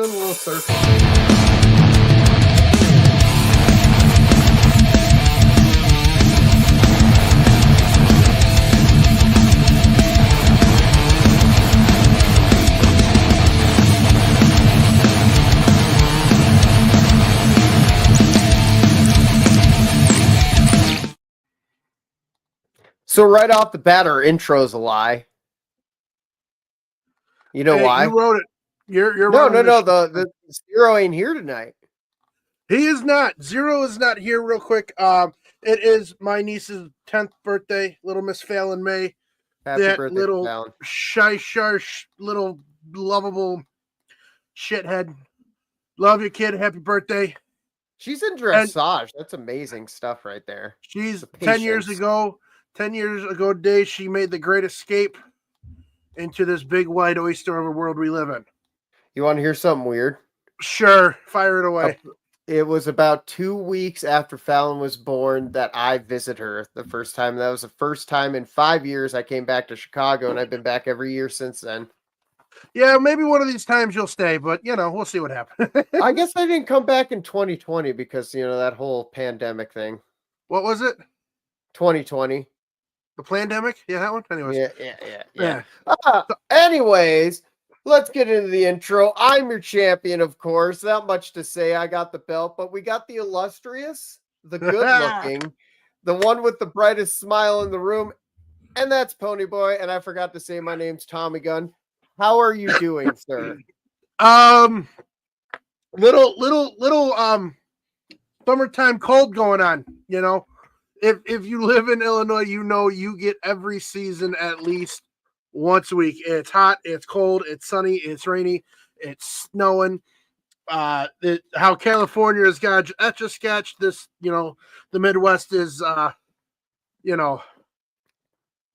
doing a little circle. So right off the bat, our intro's a lie. You know why? You wrote it. You're no. The Zero ain't here tonight. He is not. Zero is not here. Real quick. It is my niece's 10th birthday. Little Miss Fallon May. Happy birthday, little Fallon. shy, little lovable shithead. Love you, kid. Happy birthday. She's in dressage. That's amazing stuff right there. She's 10 years ago. 10 years ago today, she made the great escape into this big wide oyster of a world we live in. You want to hear something weird? Sure, fire it away. It was about 2 weeks after Fallon was born that I visited her the first time. That was the first time in 5 years I came back to Chicago, and I've been back every year since then. Yeah, maybe one of these times you'll stay, but, we'll see what happens. I guess I didn't come back in 2020 because, that whole pandemic thing. What was it? 2020. The pandemic? Yeah, that one? Anyways. Yeah. Anyways, let's get into the intro. I'm your champion, of course. Not much to say. I got the belt, but we got the illustrious, the good-looking, the one with the brightest smile in the room, and that's Ponyboy. And I forgot to say my name's Tommy Gunn. How are you doing, sir? Little summertime cold going on, If you live in Illinois, you get every season at least once a week. It's hot, it's cold, it's sunny, it's rainy, it's snowing. How California has got etch-a-sketch. This, the Midwest is,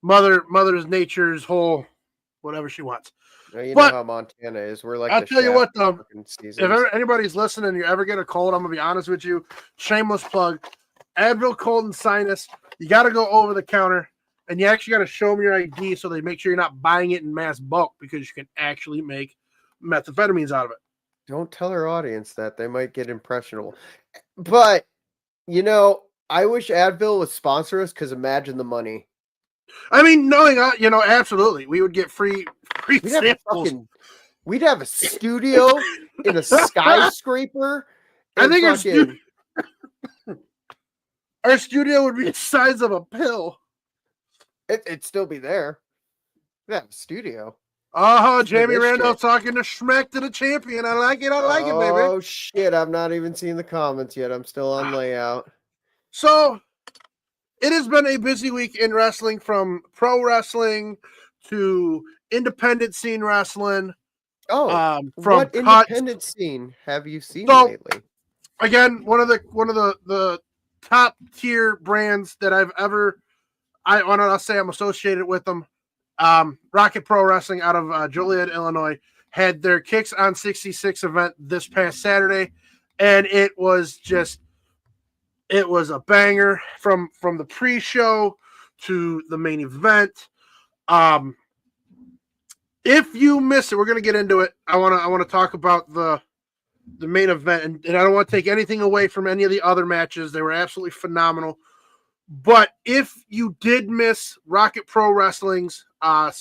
Mother's Nature's whole whatever she wants. You know how Montana is. We're like, I'll tell you what, though, if anybody's listening, you ever get a cold, I'm gonna be honest with you. Shameless plug. Advil cold and sinus. You got to go over the counter, and you actually got to show them your ID so they make sure you're not buying it in mass bulk, because you can actually make methamphetamines out of it. Don't tell our audience that. They might get impressionable. But, I wish Advil would sponsor us, because imagine the money. I mean, knowing, absolutely. We would get free samples. We'd have a studio in a skyscraper. I think our studio would be the size of a pill. It'd still be there. We'd have a studio. Jamie Randall talking to Schmeck to the champion. I like it, baby. Oh, shit. I've not even seen the comments yet. I'm still on layout. So, it has been a busy week in wrestling, from pro wrestling to independent scene wrestling. From what independent scene have you seen lately? Again, one of the top tier brands that I'll say I'm associated with them. Rocket Pro Wrestling out of Joliet, Illinois, had their Kicks on 66 event this past Saturday, and it was a banger from the pre-show to the main event. If you miss it, we're going to get into it. I want to talk about the main event, and I don't want to take anything away from any of the other matches. They were absolutely phenomenal. But if you did miss Rocket Pro Wrestling's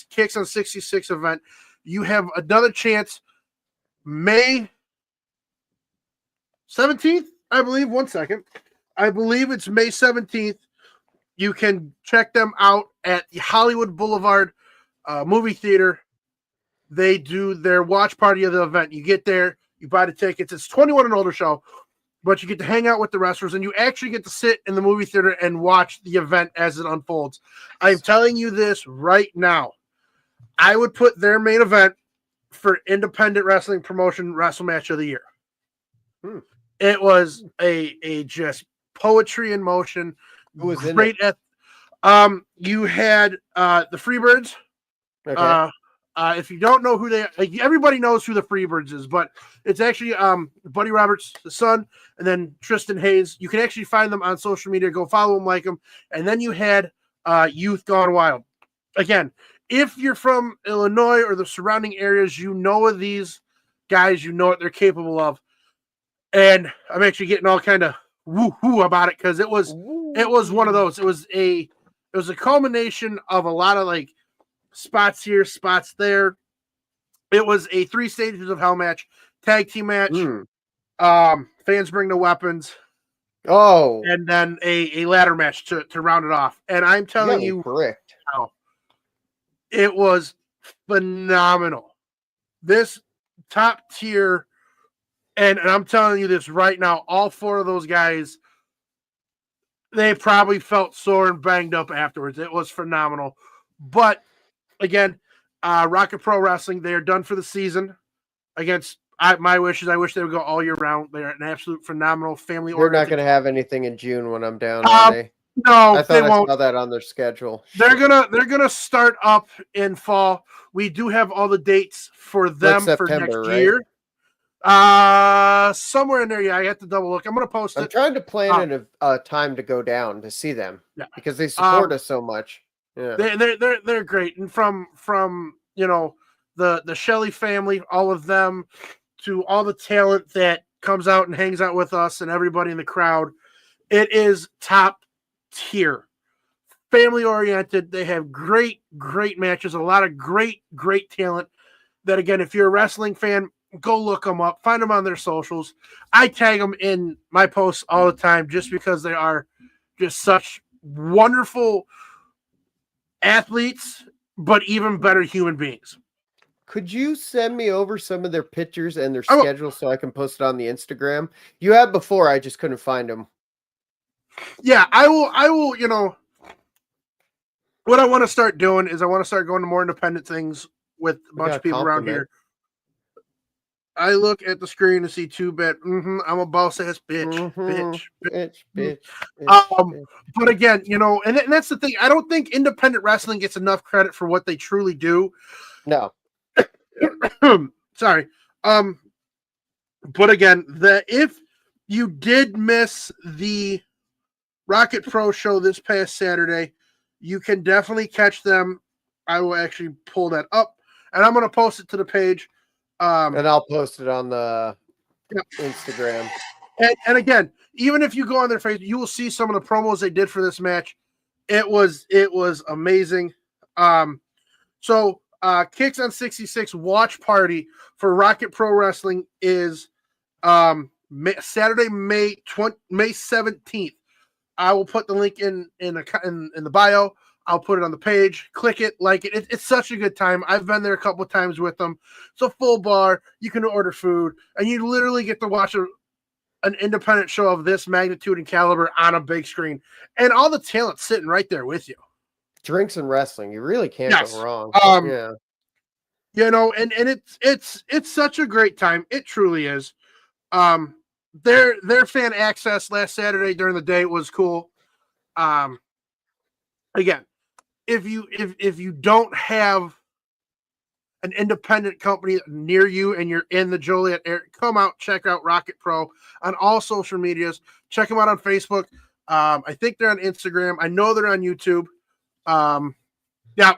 Kicks on 66 event, you have another chance. May 17th, I believe. 1 second. I believe it's May 17th. You can check them out at the Hollywood Boulevard movie theater. They do their watch party of the event. You get there, you buy the tickets. It's 21 and older show, but you get to hang out with the wrestlers, and you actually get to sit in the movie theater and watch the event as it unfolds. I'm telling you this right now. I would put their main event for independent wrestling promotion wrestle match of the year. It was a just poetry in motion. Who was great in it? You had the Freebirds. Okay. If you don't know who they are, everybody knows who the Freebirds is, but it's actually Buddy Roberts, the son, and then Tristan Hayes. You can actually find them on social media. Go follow them, like them. And then you had Youth Gone Wild. Again, if you're from Illinois or the surrounding areas, you know of these guys. You know what they're capable of. And I'm actually getting all kind of woo-hoo about it because it was one of those. It was a culmination of a lot of like spots here, spots there. It was a 3 stages of hell match, tag team match. Fans bring the weapons. Oh, and then a ladder match to round it off. And I'm telling you, correct. It was phenomenal. This top tier, and I'm telling you this right now, all 4 of those guys, they probably felt sore and banged up afterwards. It was phenomenal. But again, Rocket Pro Wrestling, they are done for the season. Against my wishes, I wish they would go all year round. They're an absolute phenomenal family. They're not going to have anything in June when I'm down, are they? No, I thought I saw that on their schedule. They're gonna start up in fall. We do have all the dates for them like for next right? year. Somewhere in there, yeah. I have to double look. I'm gonna post it. I'm trying to plan a time to go down to see them. Yeah, because they support us so much. Yeah, they're great, and from the Shelley family, all of them, to all the talent that comes out and hangs out with us and everybody in the crowd, it is top tier. Family oriented. They have great matches, a lot of great talent that, again, if you're a wrestling fan, go look them up, find them on their socials. I tag them in my posts all the time just because they are just such wonderful athletes, but even better human beings. Could you send me over some of their pictures and their schedule so I can post it on the Instagram? You had before, I just couldn't find them. Yeah, I will, what I want to start doing is I want to start going to more independent things with a bunch of people around here. I look at the screen to see 2-bit. I'm a boss ass bitch. But again, and that's the thing. I don't think independent wrestling gets enough credit for what they truly do. No. Sorry. But again, if you did miss the Rocket Pro show this past Saturday, you can definitely catch them. I will actually pull that up, and I'm going to post it to the page. And I'll post it on the Instagram. And again, even if you go on their Facebook, you will see some of the promos they did for this match. It was amazing. So Kicks on 66 watch party for Rocket Pro Wrestling is Saturday, May 17th. I will put the link in the bio. I'll put it on the page. Click it, like it. It's such a good time. I've been there a couple of times with them. It's a full bar. You can order food, and you literally get to watch an independent show of this magnitude and caliber on a big screen, and all the talent sitting right there with you. Drinks and wrestling, you really can't go wrong. And it's such a great time. It truly is. Their fan access last Saturday during the day was cool. Again, if you don't have an independent company near you and you're in the Joliet area, come out, check out Rocket Pro on all social medias. Check them out on Facebook. I think they're on Instagram. I know they're on YouTube. Yeah,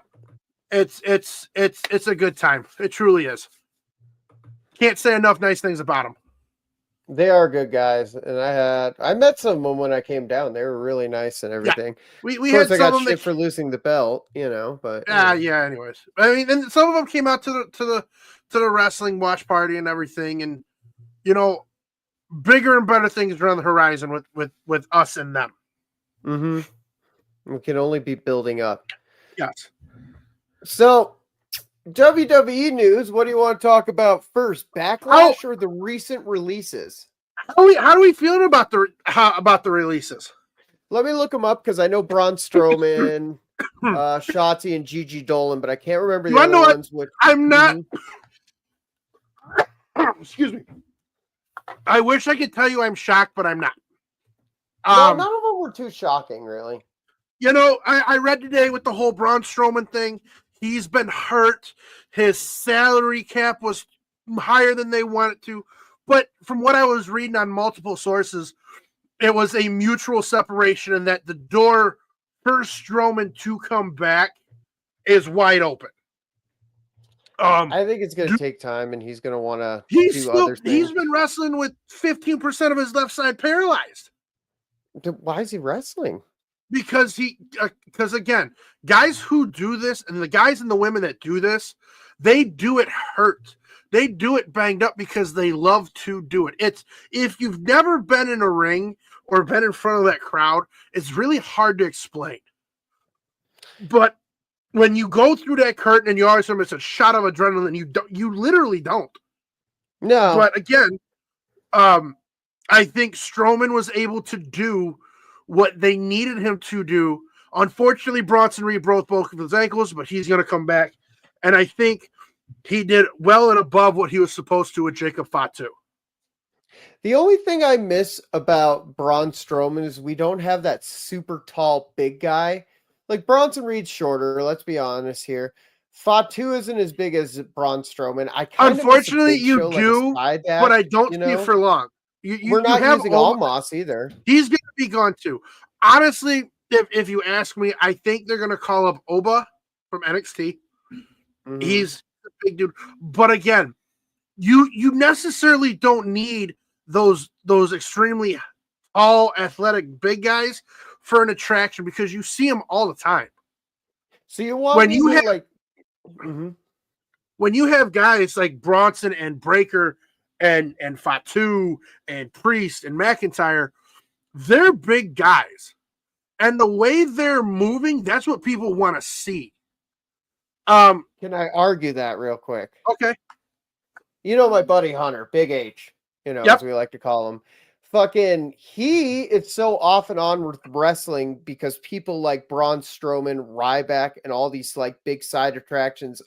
it's a good time. It truly is. Can't say enough nice things about them. They are good guys, and I met some of them when I came down. They were really nice and everything. Yeah. We of course, I got shit for losing the belt, but yeah. Anyways, I mean, and some of them came out to the wrestling watch party and everything, and bigger and better things are on the horizon with us and them. We can only be building up. Yes. So, WWE news. What do you want to talk about first? Backlash or the recent releases? How are we feeling about the releases? Let me look them up because I know Braun Strowman, Shotzi, and Gigi Dolan, but I can't remember the other ones. I'm not. Excuse me. I wish I could tell you I'm shocked, but I'm not. No, none of them were too shocking, really. I read today with the whole Braun Strowman thing. He's been hurt. His salary cap was higher than they wanted to. But from what I was reading on multiple sources, it was a mutual separation and that the door for Strowman to come back is wide open. I think it's going to take time, and he's going to want to do other things. He's been wrestling with 15% of his left side paralyzed. Why is he wrestling? Because again, guys who do this, and the guys and the women that do this, they do it hurt. They do it banged up because they love to do it. It's, if you've never been in a ring or been in front of that crowd, it's really hard to explain. But when you go through that curtain and you always remember it's a shot of adrenaline, you literally don't. No. But again, I think Strowman was able to do what they needed him to do. Unfortunately, Bronson Reed broke both of his ankles, but he's going to come back. And I think he did well and above what he was supposed to with Jacob Fatu. The only thing I miss about Braun Strowman is we don't have that super tall big guy. Like, Bronson Reed's shorter, let's be honest here. Fatu isn't as big as Braun Strowman. Unfortunately, you do, but I don't see it for long. We're not using Almas either. He's going to be gone too. Honestly, if you ask me, I think they're going to call up Oba from NXT. Mm-hmm. He's a big dude. But again, you necessarily don't need those extremely tall, athletic, big guys for an attraction because you see them all the time. So you want when you have guys like Bronson and Breaker and Fatu and Priest and McIntyre, they're big guys. And the way they're moving, that's what people want to see. Can I argue that real quick? Okay. You know my buddy Hunter, Big H, as we like to call him. Fucking, he is so off and on with wrestling because people like Braun Strowman, Ryback, and all these like big side attractions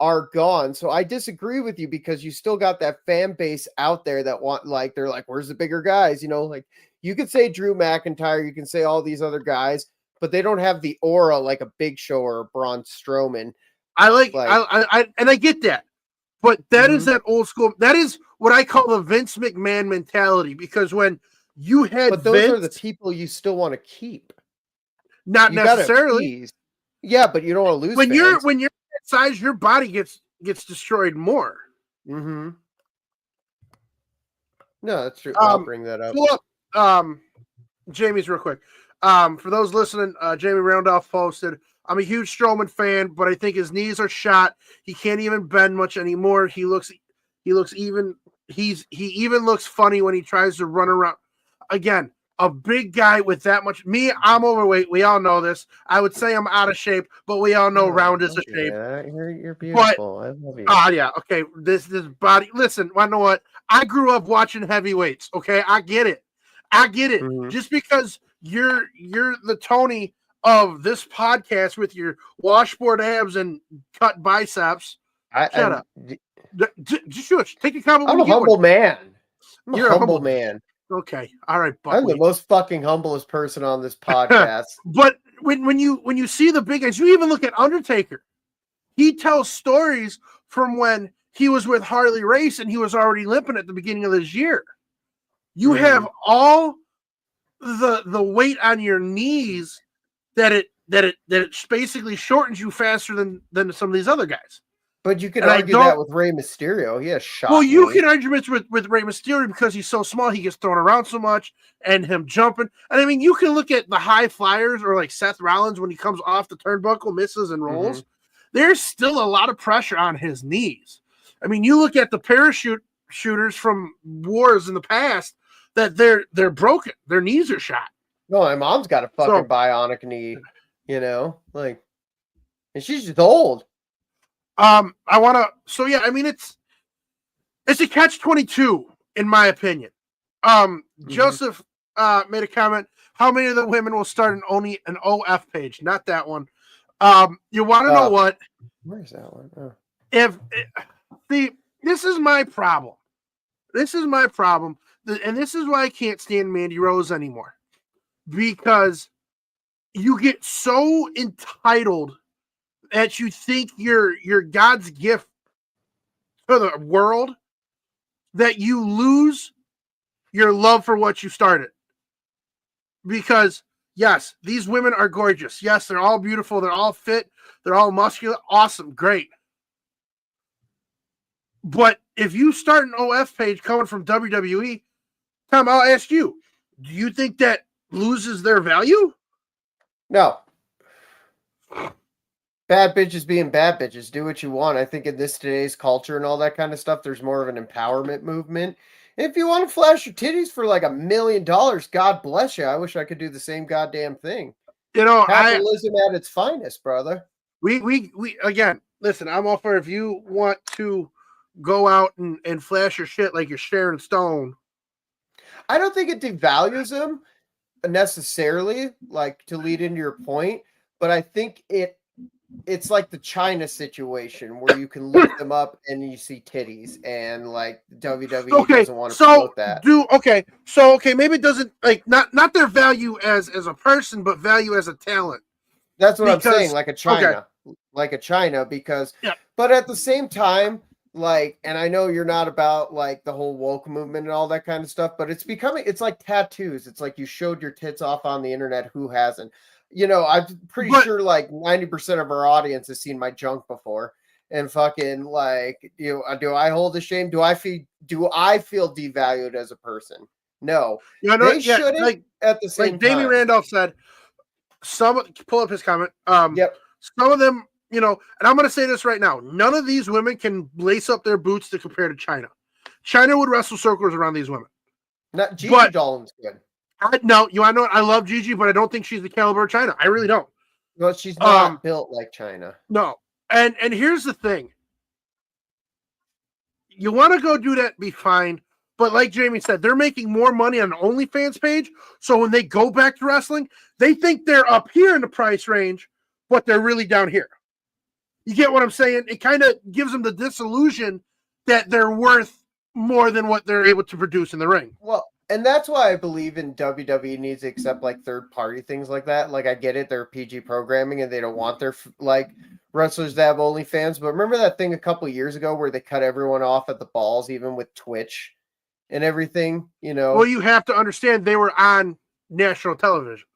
are gone. So I disagree with you because you still got that fan base out there that want, like, they're like, where's the bigger guys? Like, you could say Drew McIntyre, you can say all these other guys, but they don't have the aura like a Big Show or a Braun Strowman. I get that. But that is that old school. That is what I call the Vince McMahon mentality. Because when you had but those are the people you still want to keep. Not necessarily. Yeah, but you don't want to lose. When you're that size, your body gets destroyed more. Mm-hmm. No, that's true. I'll bring that up. Pull up Jamie's real quick. For those listening, Jamie Roundoff posted, I'm a huge Strowman fan, but I think his knees are shot. He can't even bend much anymore. He even looks funny when he tries to run around. Again, a big guy with that much. I'm overweight. We all know this. I would say I'm out of shape, but we all know round is a shape. Yeah, you're beautiful. I love you. Yeah. Okay. This body. Listen, I know what. I grew up watching heavyweights. Okay, I get it. Mm-hmm. Just because you're the Tony of this podcast with your washboard abs and cut biceps. Shut up. Just take a compliment. I'm a humble man. You're a humble man. Okay. All right, Buckley. I'm the most fucking humblest person on this podcast. But when you see the big guys, you even look at Undertaker. He tells stories from when he was with Harley Race and he was already limping at the beginning of this year. You have all the weight on your knees that it basically shortens you faster than some of these other guys. But you could argue that with Rey Mysterio. He has shot. Well, you can argue with Rey Mysterio because he's so small, he gets thrown around so much, and him jumping. And I mean, you can look at the high flyers or like Seth Rollins when he comes off the turnbuckle, misses and rolls. Mm-hmm. There's still a lot of pressure on his knees. I mean, you look at the parachute shooters from wars in the past that they're broken. Their knees are shot. No, my mom's got a fucking bionic knee, and she's just old. I mean, it's a catch-22 in my opinion. Joseph made a comment. How many of the women will start an OF page? Not that one. You want to know what? Where's that one? Oh. This is my problem. And this is why I can't stand Mandy Rose anymore. Because you get so entitled that you think you're God's gift to the world that you lose your love for what you started. Because, yes, these women are gorgeous. Yes, they're all beautiful. They're all fit. They're all muscular. Awesome. Great. But if you start an OF page coming from WWE, Tom, I'll ask you, do you think that loses their value? No. Bad bitches being bad bitches. Do what you want. I think in this today's culture and all that kind of stuff, there's more of an empowerment movement. If you want to flash your titties for like $1 million, God bless you. I wish I could do the same goddamn thing. You know, Capitalism at its finest, brother. We again, listen, I'm all for if you want to go out and flash your shit like you're Sharon Stone. I don't think it devalues them necessarily, like to lead into your point, but I think it's like the China situation where you can look them up and you see titties, and like WWE doesn't want to promote that. Maybe it doesn't like not their value as a person, but value as a talent. That's what I'm saying, like a China, because yeah. But at the same time, like, and I know you're not about like the whole woke movement and all that kind of stuff, but it's like tattoos. It's like you showed your tits off on the internet. Who hasn't? You know, I'm pretty sure like 90% of our audience has seen my junk before. And fucking like, do I hold the shame? Do I feel devalued as a person? No. They shouldn't. Like, at the same like Damien time. Randolph said, pull up his comment. Yep. Some of them, you know, and I'm going to say this right now. None of these women can lace up their boots to compare to China. China would wrestle circles around these women. Not Gigi Dolan's good. No, you want to know what? I love Gigi, but I don't think she's the caliber of China. I really don't. Well, she's not built like China. No. And here's the thing. You want to go do that, be fine. But like Jamie said, they're making more money on the OnlyFans page. So when they go back to wrestling, they think they're up here in the price range, but they're really down here. You get what I'm saying? It kind of gives them the disillusion that they're worth more than what they're able to produce in the ring. Well, and that's why I believe in WWE needs to accept like third-party things like that. Like I get it, they're PG programming and they don't want their like wrestlers to have OnlyFans. But remember that thing a couple years ago where they cut everyone off at the balls, even with Twitch and everything, you know? Well, you have to understand they were on national television.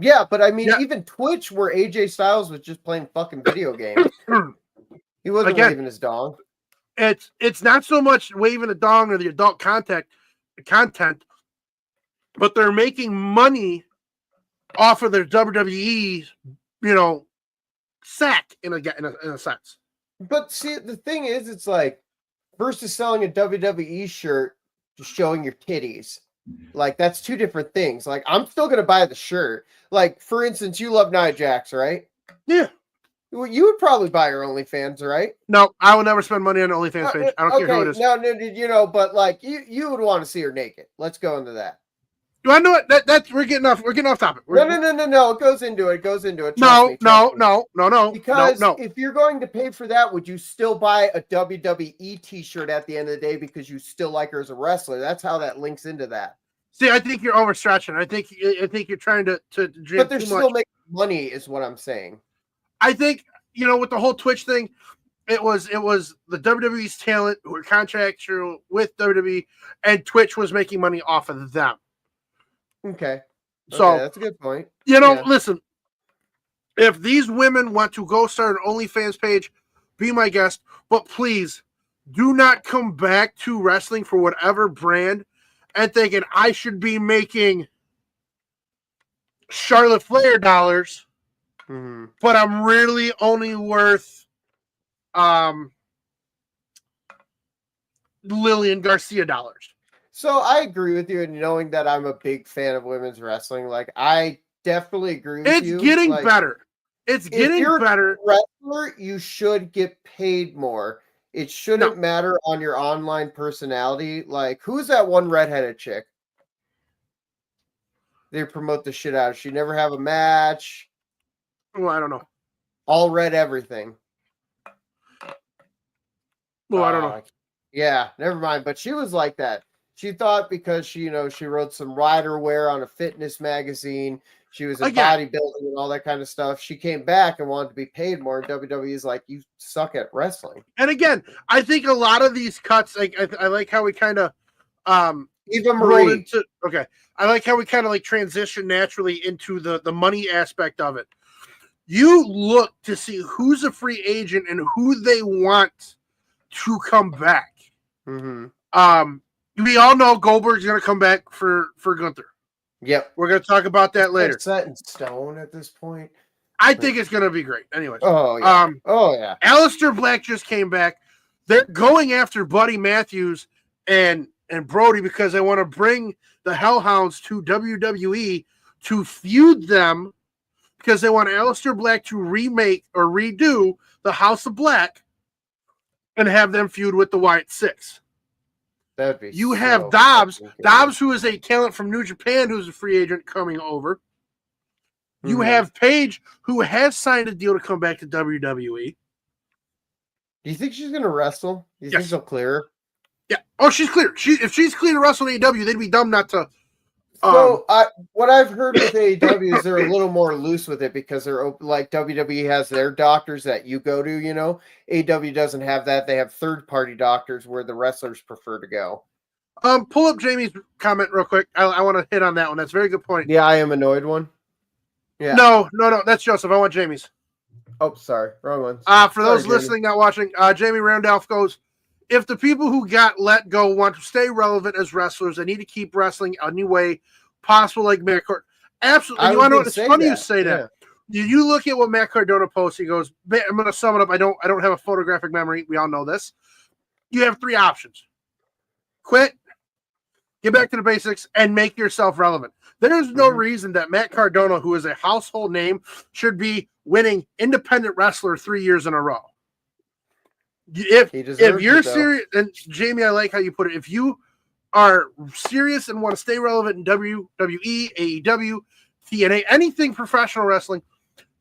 Yeah, but I mean, even Twitch, where AJ Styles was just playing fucking video games, he wasn't waving his dong. It's not so much waving a dong or the adult content, but they're making money off of their WWE, you know, sack in a sense. But see, the thing is, it's like versus selling a WWE shirt, just showing your titties. Like that's two different things. Like I'm still gonna buy the shirt. Like for instance, you love Nia Jax, right? Yeah. Well, you would probably buy her OnlyFans, right? No, I will never spend money on an OnlyFans page. I don't care who it is. No, you know, but like you would want to see her naked. Let's go into that. Do I know it? That's we're getting off topic. No. It goes into it. No. Because if you're going to pay for that, would you still buy a WWE T-shirt at the end of the day because you still like her as a wrestler? That's how that links into that. See, I think you're overstretching. I think you're trying to dream but they're still making money, is what I'm saying. I think, you know, with the whole Twitch thing, it was the WWE's talent who were contractual with WWE, and Twitch was making money off of them. Okay. So that's a good point. You know, listen, if these women want to go start an OnlyFans page, be my guest, but please do not come back to wrestling for whatever brand and thinking I should be making Charlotte Flair dollars, but I'm really only worth Lillian Garcia dollars. So I agree with you in knowing that I'm a big fan of women's wrestling. Like I definitely agree with you. It's getting better. It's getting better. If you're a wrestler, you should get paid more. It shouldn't matter on your online personality. Like, who's that one redheaded chick? They promote the shit out of. She never have a match. Well, I don't know. All red everything. Well, I don't know. Yeah, never mind. But she was like that. She thought because she, you know, she wrote some rider wear on a fitness magazine. She was in bodybuilding and all that kind of stuff. She came back and wanted to be paid more. And WWE is like, you suck at wrestling. And again, I think a lot of these cuts, like I like how we kind of Eva Marie. I like how we kind of like transition naturally into the money aspect of it. You look to see who's a free agent and who they want to come back. Mm-hmm. We all know Goldberg's going to come back for Gunther. Yep. We're going to talk about that later. It's set in stone at this point. I think it's going to be great. Anyways. Oh, yeah. Aleister Black just came back. They're going after Buddy Matthews and Brody because they want to bring the Hellhounds to WWE to feud them because they want Aleister Black to remake or redo the House of Black and have them feud with the Wyatt Six. That'd be You have Dobbs, who is a talent from New Japan, who's a free agent coming over. You have Paige, who has signed a deal to come back to WWE. Do you think she's going to wrestle? Do you think she'll clear her? Yeah. Oh, she's clear. If she's clear to wrestle in AEW, they'd be dumb not to. So what I've heard with AEW is they're a little more loose with it because they're like WWE has their doctors that you go to, you know. AEW doesn't have that. They have third-party doctors where the wrestlers prefer to go. Pull up Jamie's comment real quick. I want to hit on that one. That's a very good point. Yeah, I am annoyed one. Yeah. No. That's Joseph. I want Jamie's. Oh, sorry. Wrong one. For those listening, not watching, Jamie Randolph goes, if the people who got let go want to stay relevant as wrestlers, they need to keep wrestling a new way possible, like Matt Cardona. Absolutely. You want to know what? It's funny you say that. You look at what Matt Cardona posts. He goes, I'm going to sum it up. I don't have a photographic memory. We all know this. You have three options. Quit, get back to the basics, and make yourself relevant. There's no reason that Matt Cardona, who is a household name, should be winning independent wrestler 3 years in a row. If you're serious, and Jamie, I like how you put it. If you are serious and want to stay relevant in WWE, AEW, TNA, anything professional wrestling,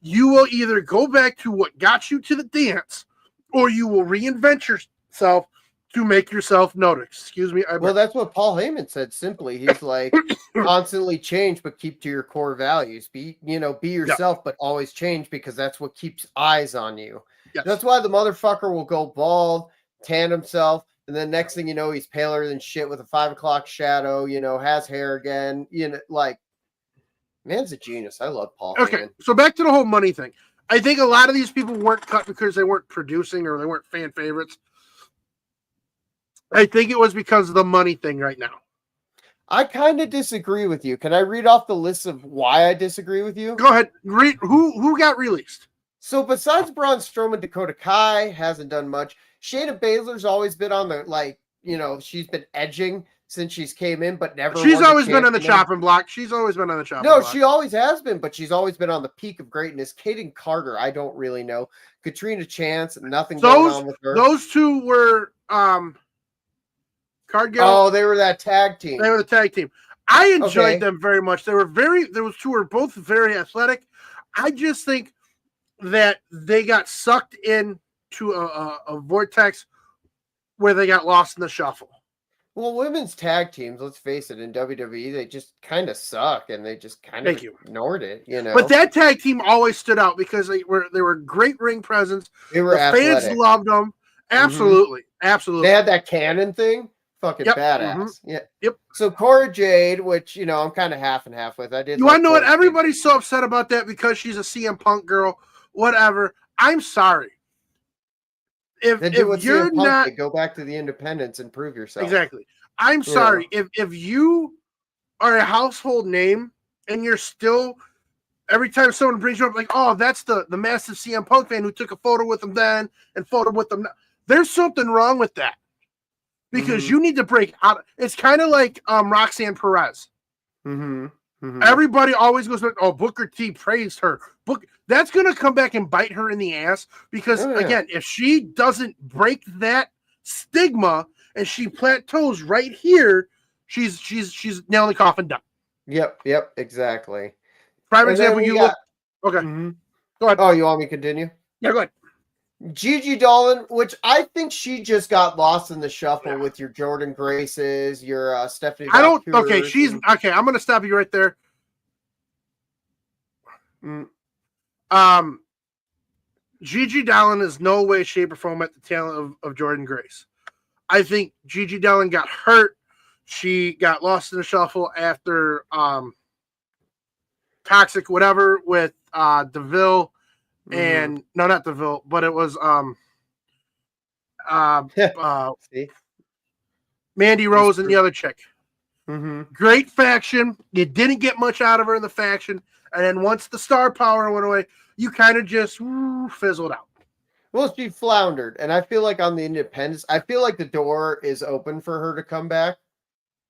you will either go back to what got you to the dance, or you will reinvent yourself to make yourself noticed. Excuse me. Well, that's what Paul Heyman said. Simply, he's like, constantly change, but keep to your core values. Be yourself, but always change because that's what keeps eyes on you. Yes. That's why the motherfucker will go bald, tan himself, and then next thing you know, he's paler than shit with a 5 o'clock shadow. You know, has hair again. You know, like, man's a genius. I love Paul. Okay, Heyman. So back to the whole money thing. I think a lot of these people weren't cut because they weren't producing or they weren't fan favorites. I think it was because of the money thing right now. I kind of disagree with you. Can I read off the list of why I disagree with you? Go ahead. Read who got released. So besides Braun Strowman, Dakota Kai hasn't done much. Shayna Baszler's always been on the she's been edging since she's came in, but never. She's always been on the chopping block. She's always been on the chopping block. No, she always has been, but she's always been on the peak of greatness. Kaden Carter, I don't really know. Katrina Chance, nothing going on with her. Those two were Cargill. Oh, they were that tag team. They were the tag team. I enjoyed them very much. Those two were both very athletic. I just think that they got sucked into a vortex where they got lost in the shuffle. Well, women's tag teams, let's face it, in WWE, they just kind of suck, and they just kind of ignored it, you know. But that tag team always stood out because they were great ring presence. They were athletic. Fans loved them. Absolutely, absolutely. They had that cannon thing. Fucking badass. Yeah. Yep. So Cora Jade, which I'm kind of half and half with. You want to know what? Everybody's so upset about that because she's a CM Punk girl. Whatever. I'm sorry. If you're not, go back to the independents and prove yourself. Exactly. I'm sorry. If you are a household name and you're still every time someone brings you up like, oh, that's the massive CM Punk fan who took a photo with him then and photo with them now. There's something wrong with that. Because you need to break out. It's kind of like Roxanne Perez. Everybody always goes, oh, Booker T praised her. That's going to come back and bite her in the ass because, again, if she doesn't break that stigma and she plateaus right here, she's nailing the coffin down. Yep, exactly. Prime example, Okay. Go ahead. Oh, you want me to continue? Yeah, go ahead. Gigi Dolan, which I think she just got lost in the shuffle with your Jordan Graces, your Stephanie. I'm going to stop you right there. Gigi Dolan is no way, shape, or form at the talent of Jordan Grace. I think Gigi Dolan got hurt. She got lost in the shuffle after Toxic whatever with DeVille. And no, not DeVille, but it was See? Mandy Rose and the other chick. Mm-hmm. Great faction. You didn't get much out of her in the faction. And then once the star power went away, you kind of just fizzled out. Well, she floundered. And I feel like on the independents, I feel like the door is open for her to come back.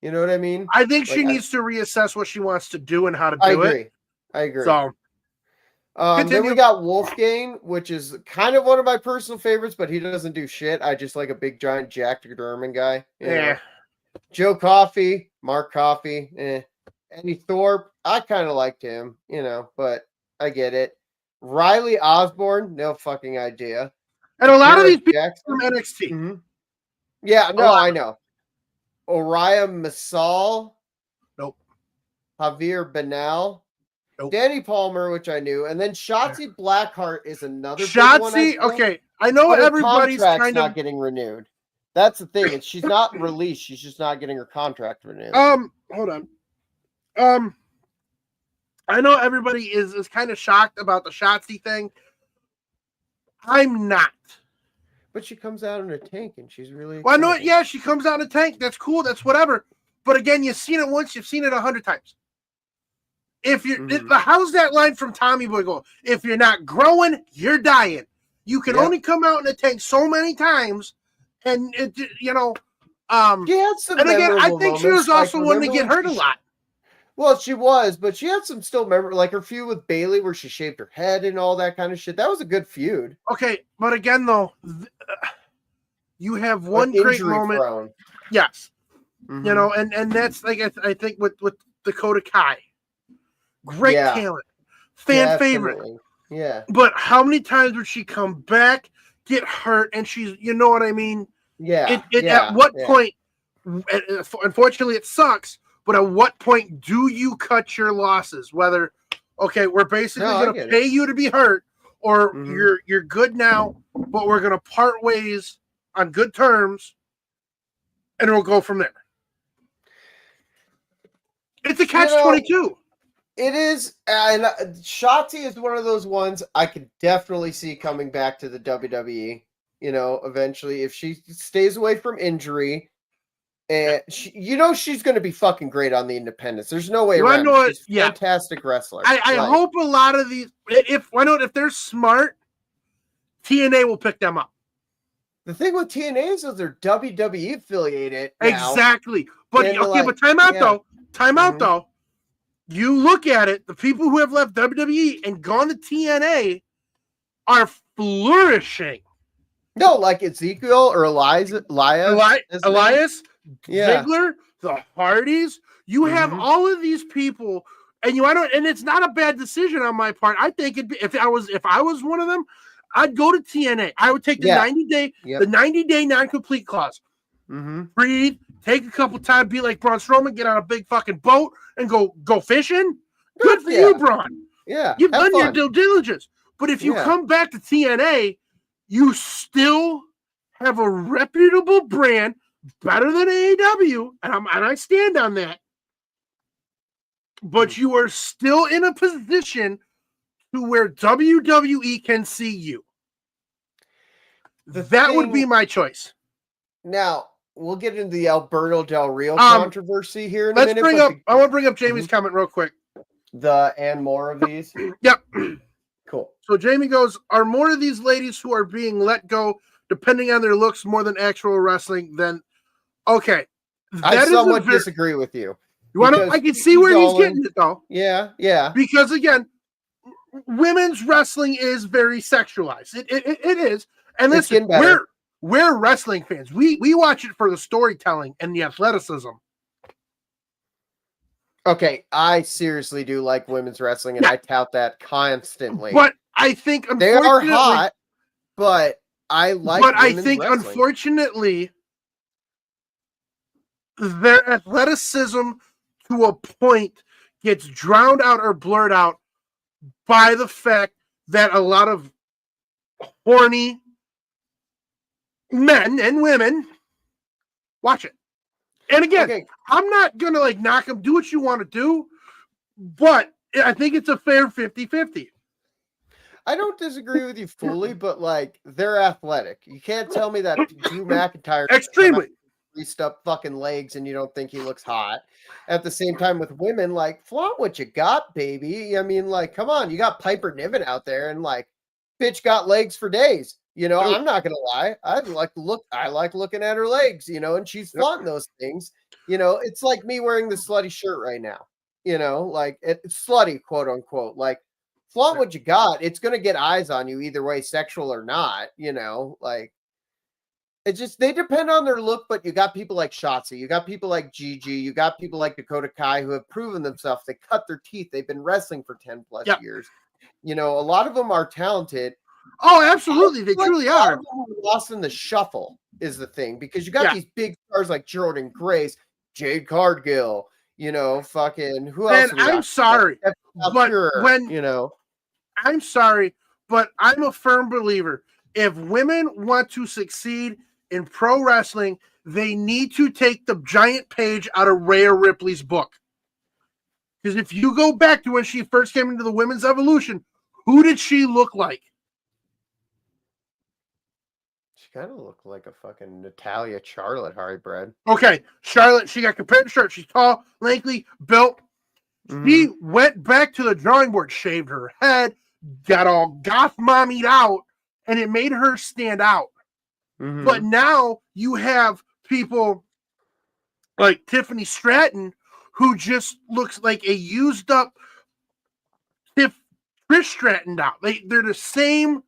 You know what I mean? I think like she needs to reassess what she wants to do and how to do I it. agree. I agree. So, then we got Wolfgang, which is kind of one of my personal favorites, but he doesn't do shit. I just like a big, giant Jack German guy. You know? Joe Coffey, Mark Coffey, Eddie Thorpe. I kind of liked him, you know, but I get it. Riley Osborne, no fucking idea. And a lot of these people from NXT. Mm-hmm. Yeah, no, I know. Oriah Masal. Nope. Javier Benal. Nope. Danny Palmer, which I knew, and then Shotzi Blackheart is another Shotzi, big one. okay. I know everybody's kind of not getting renewed. That's the thing. It's she's not released. She's just not getting her contract renewed. Hold on. I know everybody is kind of shocked about the Shotzi thing. I'm not. But she comes out in a tank and she's really well, I know it. Yeah, she comes out in a tank. That's cool. That's whatever. But again, you've seen it once. You've seen it 100 times. If you're, how's that line from Tommy Boy go? If you're not growing, you're dying. You can only come out in a tank so many times, and it, you know. She had some. And again, I think she was also one to get hurt a lot. Well, she was, but she had some still memory, like her feud with Bayley, where she shaved her head and all that kind of shit. That was a good feud. Okay, but again, though, you have one great moment. Prone. Yes, you know, and that's like I think with Dakota Kai. Great talent, fan favorite. Yeah. But how many times would she come back, get hurt, and she's, you know what I mean? Yeah. At what point? Unfortunately, it sucks. But at what point do you cut your losses? Whether, okay, we're basically going to pay you to be hurt, or you're good now, but we're going to part ways on good terms, and we'll go from there. It's a catch-22. It is, and Shotzi is one of those ones I could definitely see coming back to the WWE. You know, eventually, if she stays away from injury, and she's going to be fucking great on the independents. There's no way around it. She's a fantastic wrestler. I hope a lot of these, if they're smart, TNA will pick them up. The thing with TNA is that they're WWE affiliated now. Exactly, but but time out though. You look at it, the people who have left WWE and gone to TNA are flourishing. No, like Ezekiel or Elias, Ziggler, the Hardys. You have all of these people, and and it's not a bad decision on my part. I think if I was one of them, I'd go to TNA. I would take the 90-day non-complete clause. Breathe, take a couple times, be like Braun Strowman, get on a big fucking boat and go fishing. Good for you, Braun. Yeah, you've done your due diligence. But if you come back to TNA, you still have a reputable brand, better than AEW, and I stand on that. But you are still in a position to where WWE can see you. That would be my choice. Now, we'll get into the Alberto Del Rio controversy here in a minute. I want to bring up Jamie's comment real quick. And more of these? Yep. Cool. So Jamie goes, are more of these ladies who are being let go, depending on their looks, more than actual wrestling? Then, okay. I somewhat disagree with you. I can see where he's getting it, though. Yeah. Because, again, women's wrestling is very sexualized. It is. And listen, we're wrestling fans. We watch it for the storytelling and the athleticism. Okay, I seriously do like women's wrestling, and I tout that constantly. But I think, they are hot, but I like. But I think, wrestling. Unfortunately, their athleticism to a point gets drowned out or blurred out by the fact that a lot of horny men and women watch it. And again, I'm not going to knock them. Do what you want to do. But I think it's a fair 50-50. I don't disagree with you fully, but like they're athletic. You can't tell me that Drew McIntyre come out Extremely. greased up fucking legs and you don't think he looks hot. At the same time, with women, like flaunt what you got, baby. I mean, like, come on, you got Piper Niven out there, and like, bitch got legs for days. You know, True. I'm not gonna lie. I like looking at her legs. You know, and she's flaunting those things. You know, it's like me wearing the slutty shirt right now. You know, like it's slutty, quote unquote. Like flaunt what you got. It's gonna get eyes on you either way, sexual or not. You know, like it's just they depend on their look, but you got people like Shotzi, you got people like Gigi, you got people like Dakota Kai who have proven themselves. They cut their teeth. They've been wrestling for 10 plus years. You know, a lot of them are talented. Oh, absolutely. They truly are. Them are lost in the shuffle is the thing because you got these big stars like Jordan Grace, Jade Cargill, you know, fucking who else? And I'm sorry, but when you know, I'm sorry, but I'm a firm believer. If women want to succeed in pro wrestling, they need to take the giant page out of Rhea Ripley's book. Because if you go back to when she first came into the women's evolution, who did she look like? She kind of looked like a fucking Natalia Charlotte hybrid. Okay, Charlotte, she got compared to Charlotte. She's tall, lanky, built. She went back to the drawing board, shaved her head, got all goth mommied out, and it made her stand out. But now you have people like Tiffany Stratton, who just looks like a used up Trish Stratton doll. They're the same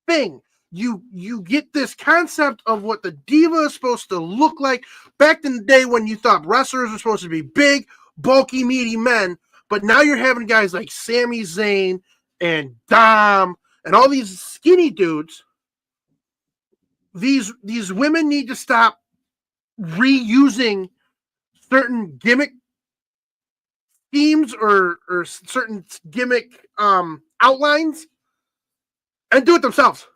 thing. You get this concept of what the diva is supposed to look like. Back in the day when you thought wrestlers were supposed to be big, bulky, meaty men, but now you're having guys like Sami Zayn and Dom and all these skinny dudes. These women need to stop reusing certain gimmick themes or certain gimmick outlines and do it themselves.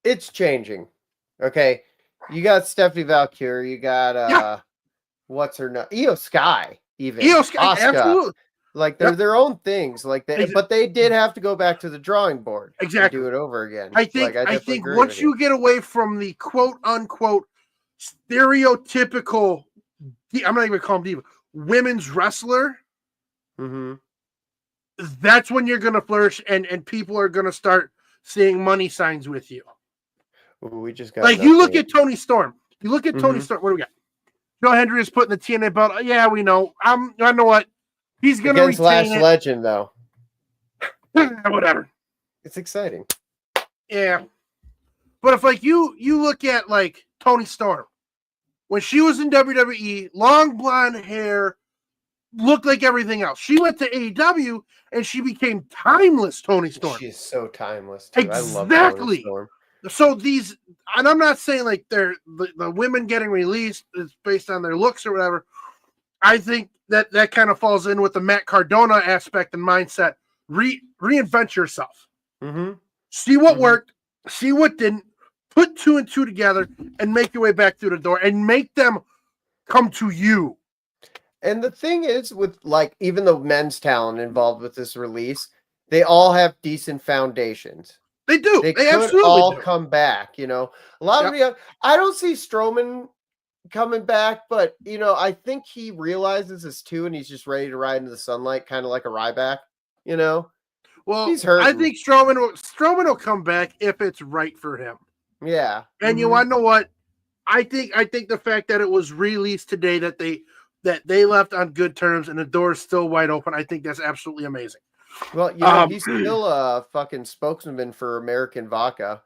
It's changing. Okay. You got Stephanie Valkyrie, you got what's her name? Io Sky, even Io Sky, absolutely. Like they're their own things. Like but they did have to go back to the drawing board. Exactly. And do it over again. I think once you get away from the quote unquote stereotypical, I'm not even calling diva, women's wrestler, that's when you're gonna flourish and people are gonna start seeing money signs with you. Ooh, we just got like you look at Tony Storm. You look at Tony Storm. What do we got? Joe Hendry is putting the TNA belt. Yeah, we know. I know what he's gonna against Lash Legend though. Whatever. It's exciting. Yeah, but if like you look at like Tony Storm when she was in WWE, long blonde hair, looked like everything else. She went to AEW and she became timeless. Tony Storm. She's so timeless. Too. Exactly. I love Tony Storm. So these, and I'm not saying like they're the women getting released is based on their looks or whatever. I think that kind of falls in with the Matt Cardona aspect and mindset. Reinvent yourself. See what worked, see what didn't, put 2 and 2 together and make your way back through the door and make them come to you. And the thing is with like even the men's talent involved with this release, they all have decent foundations. They do. They could absolutely all come back, you know. A lot of I don't see Strowman coming back, but you know, I think he realizes this too, and he's just ready to ride into the sunlight, kind of like a Ryback, you know. Well, he's hurting. I think Strowman will come back if it's right for him. Yeah. And you want to know what? I think the fact that it was released today that they left on good terms and the door is still wide open, I think that's absolutely amazing. Well, you know, he's still a fucking spokesman for American Vodka.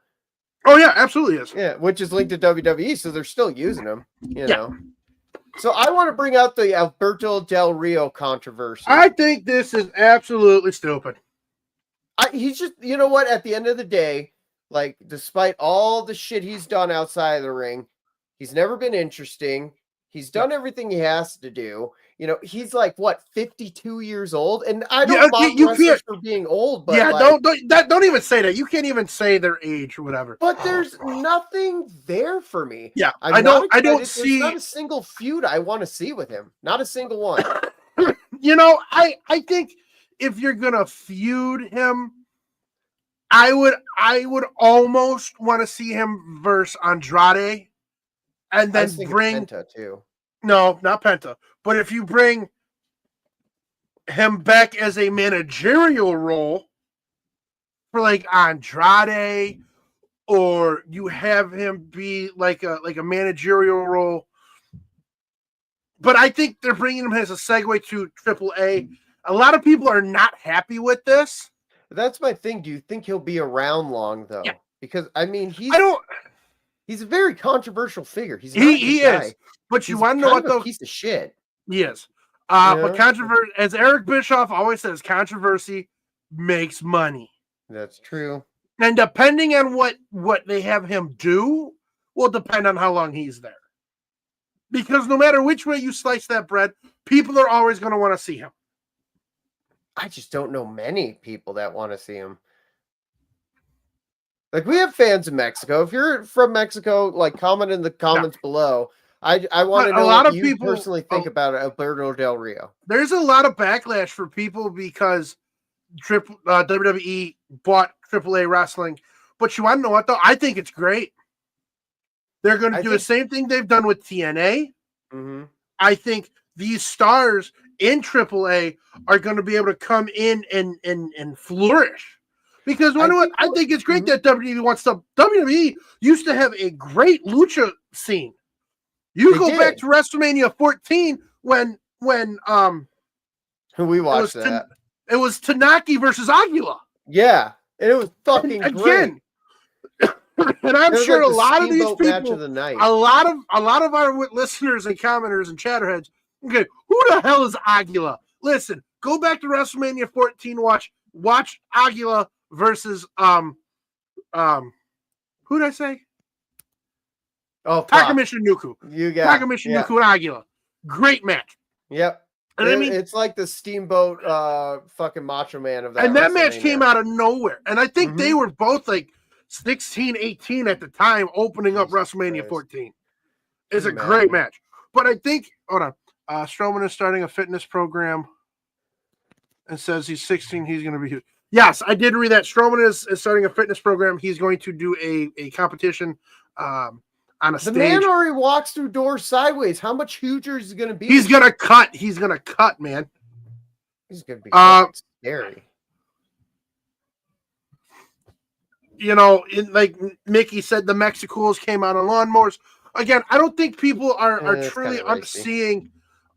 Oh, yeah, absolutely is. Yeah, which is linked to WWE, so they're still using him, you know. So I want to bring out the Alberto Del Rio controversy. I think this is absolutely stupid. He's just, you know what, at the end of the day, like, despite all the shit he's done outside of the ring, he's never been interesting. He's done everything he has to do. You know, he's like what 52 years old, and I don't mock wrestlers for being old, but don't even say that. You can't even say their age or whatever. But there's nothing there for me. Yeah, I don't see. There's not a single feud I want to see with him. Not a single one. You know, I think if you're gonna feud him, I would almost want to see him versus Andrade, and I then was thinking bring Penta too. no, not Penta, but if you bring him back as a managerial role for like Andrade, or you have him be like a managerial role. But I think they're bringing him as a segue to AAA. A lot of people are not happy with this. That's my thing. Do you think he'll be around long though? Yeah. Because I mean, I don't. he's a very controversial figure. He's not a good He guy. is. But you He's want to know kind what of a though? piece of shit. He is. You But know? controversy, as Eric Bischoff always says, controversy makes money. That's true. And depending on what they have him do, will depend on how long he's there. Because no matter which way you slice that bread, people are always going to want to see him. I just don't know many people that want to see him. Like, we have fans in Mexico. If you're from Mexico, like, comment in the comments below. I want to know what you personally think about Alberto Del Rio. There's a lot of backlash for people because WWE bought AAA wrestling. But you want to know what, though? I think it's great. They're going to do the same thing they've done with TNA. Mm-hmm. I think these stars in AAA are going to be able to come in and flourish. Because I think it's great that WWE wants to. WWE used to have a great lucha scene. You go back to WrestleMania 14 when we watched that. It was Tanaki versus Aguila. Yeah, and it was fucking great. And I'm sure like a lot of these people, of the night. a lot of our listeners and commenters and chatterheads, okay, who the hell is Aguila? Listen, go back to WrestleMania 14. Watch Aguila versus who did I say? Oh, Takamichi Nuku. You got Takamichi Nuku and Aguila. Great match. Yep. And I mean, it's like the Steamboat fucking Macho Man of that. And that match came out of nowhere. And I think they were both like 16, 18 at the time, opening up WrestleMania 14. It's a great match. But I think, hold on, Strowman is starting a fitness program and says he's 16, he's going to be huge. Yes, I did read that. Strowman is starting a fitness program. He's going to do a competition on a stage. The man already walks through doors sideways. How much huger is he going to be? He's going to cut. He's going to cut, man. He's going to be scary. You know, like Mickey said, the Mexicools came out on lawnmowers. Again, I don't think people are truly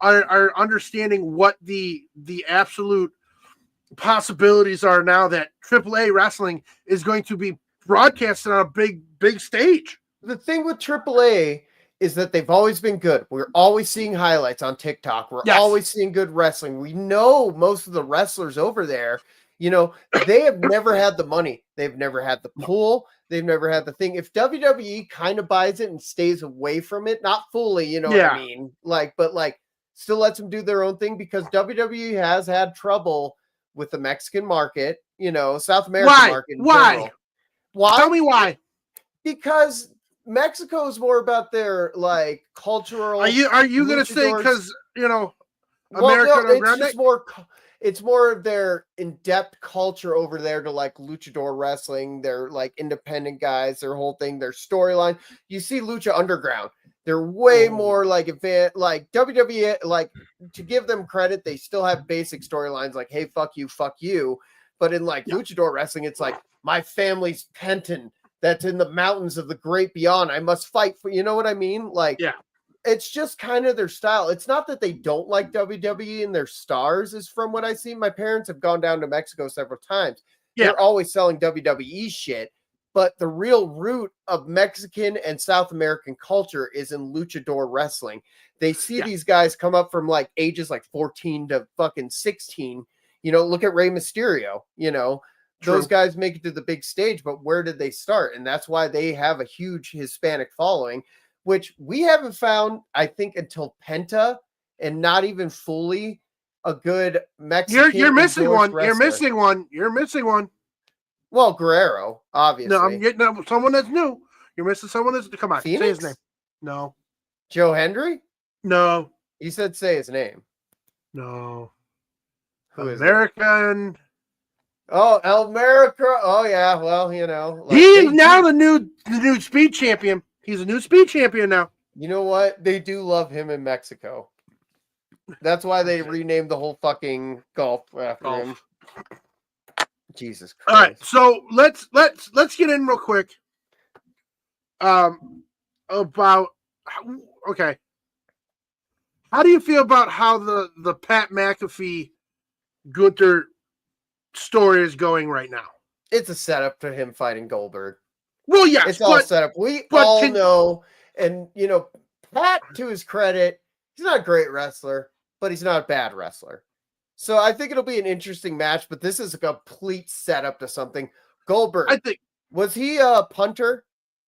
are understanding what the absolute possibilities are now that AAA wrestling is going to be broadcasted on a big stage. The thing with AAA is that they've always been good. We're always seeing highlights on TikTok. We're always seeing good wrestling. We know most of the wrestlers over there. You know, they have never had the money. They've never had the pool. They've never had the thing. If WWE kind of buys it and stays away from it, not fully, you know what I mean? But still lets them do their own thing, because WWE has had trouble with the Mexican market, you know, South American market. Why? Tell me why. Because Mexico is more about their like cultural. Are you going to say because, you know, it's more of their in-depth culture over there to like luchador wrestling. They're like independent guys, their whole thing, their storyline. You see Lucha Underground. They're way more like advanced, like WWE, like, to give them credit, they still have basic storylines like, hey, fuck you. But in like luchador wrestling, it's like, my family's Penton that's in the mountains of the great beyond. I must fight for, you know what I mean? Like, it's just kind of their style. It's not that they don't like WWE and their stars, is from what I see. My parents have gone down to Mexico several times. They're always selling WWE shit, but the real root of Mexican and South American culture is in luchador wrestling. They see these guys come up from like ages like 14 to fucking 16. You know, look at Rey Mysterio, you know. Those guys make it to the big stage, but where did they start? And that's why they have a huge Hispanic following, which we haven't found, I think, until Penta, and not even fully a good Mexican. You're missing one. Wrestler. You're missing one. Well, Guerrero, obviously. No, I'm getting someone that's new. You're missing someone that's, come on, Phoenix? say his name. No. Joe Hendry? No. You said say his name. No. Who is American. Oh, El America. Oh yeah. Well, He is now the new speed champion. He's a new speed champion now. You know what? They do love him in Mexico. That's why they renamed the whole fucking golf after him. Jesus Christ. All right, so let's get in real quick. About okay. How do you feel about how the Pat McAfee Gunther story is going right now? It's a setup to him fighting Goldberg. Well, yes, it's all set up. We all know, and Pat, to his credit, he's not a great wrestler, but he's not a bad wrestler. So I think it'll be an interesting match, but this is a complete setup to something. Goldberg, I think, was he a punter?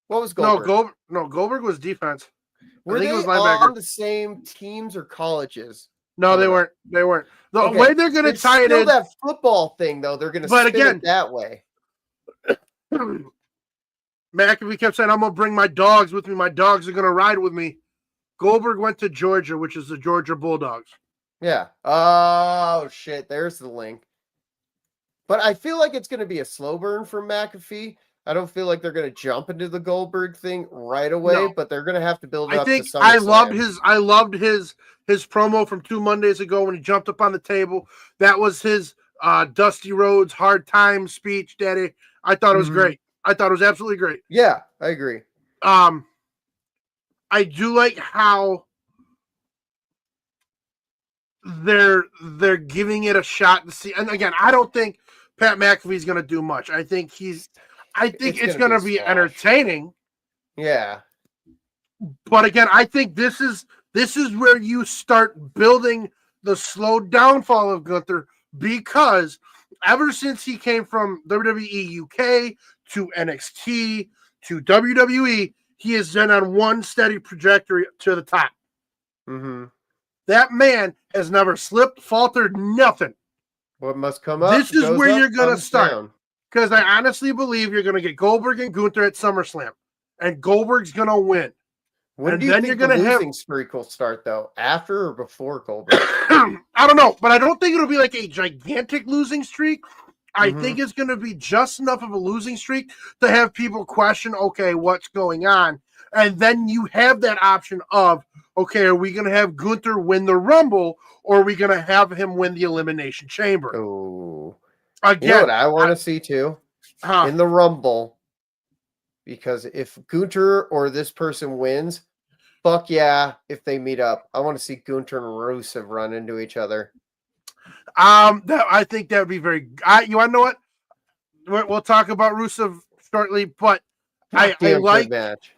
What was Goldberg? No, Goldberg was defense. Were they on the same teams or colleges? No, they weren't. They weren't. The way they're going to tie it in, that football thing though. They're going to spin it that way. McAfee kept saying, "I'm going to bring my dogs with me. My dogs are going to ride with me." Goldberg went to Georgia, which is the Georgia Bulldogs. Yeah. Oh shit! There's the link. But I feel like it's going to be a slow burn for McAfee. I don't feel like they're going to jump into the Goldberg thing right away, but they're going to have to build it up to SummerSlam. I loved his promo from 2 Mondays ago when he jumped up on the table. That was his Dusty Rhodes hard time speech, Daddy. I thought it was great. I thought it was absolutely great. Yeah, I agree. I do like how they're giving it a shot to see. And again, I don't think Pat McAfee's going to do much. I think it's going to be entertaining. Yeah. But again, I think this is where you start building the slow downfall of Gunther, because ever since he came from WWE UK to NXT to WWE, he has been on one steady trajectory to the top. Mm-hmm. That man has never slipped, faltered, nothing. What must come up? This is where you're going to start. Because I honestly believe you're going to get Goldberg and Gunther at SummerSlam. And Goldberg's going to win. When do you think the losing streak will start, though? After or before Goldberg? I don't know. But I don't think it'll be like a gigantic losing streak. I think it's going to be just enough of a losing streak to have people question, okay, what's going on? And then you have that option of, okay, are we going to have Gunther win the Rumble, or are we going to have him win the Elimination Chamber? Oh, again, you know what I want to see too in the Rumble, because if Gunther or this person wins, fuck yeah! If they meet up, I want to see Gunther and Rusev run into each other. I think that would be very. You want to know what? We'll talk about Rusev shortly, but I like match.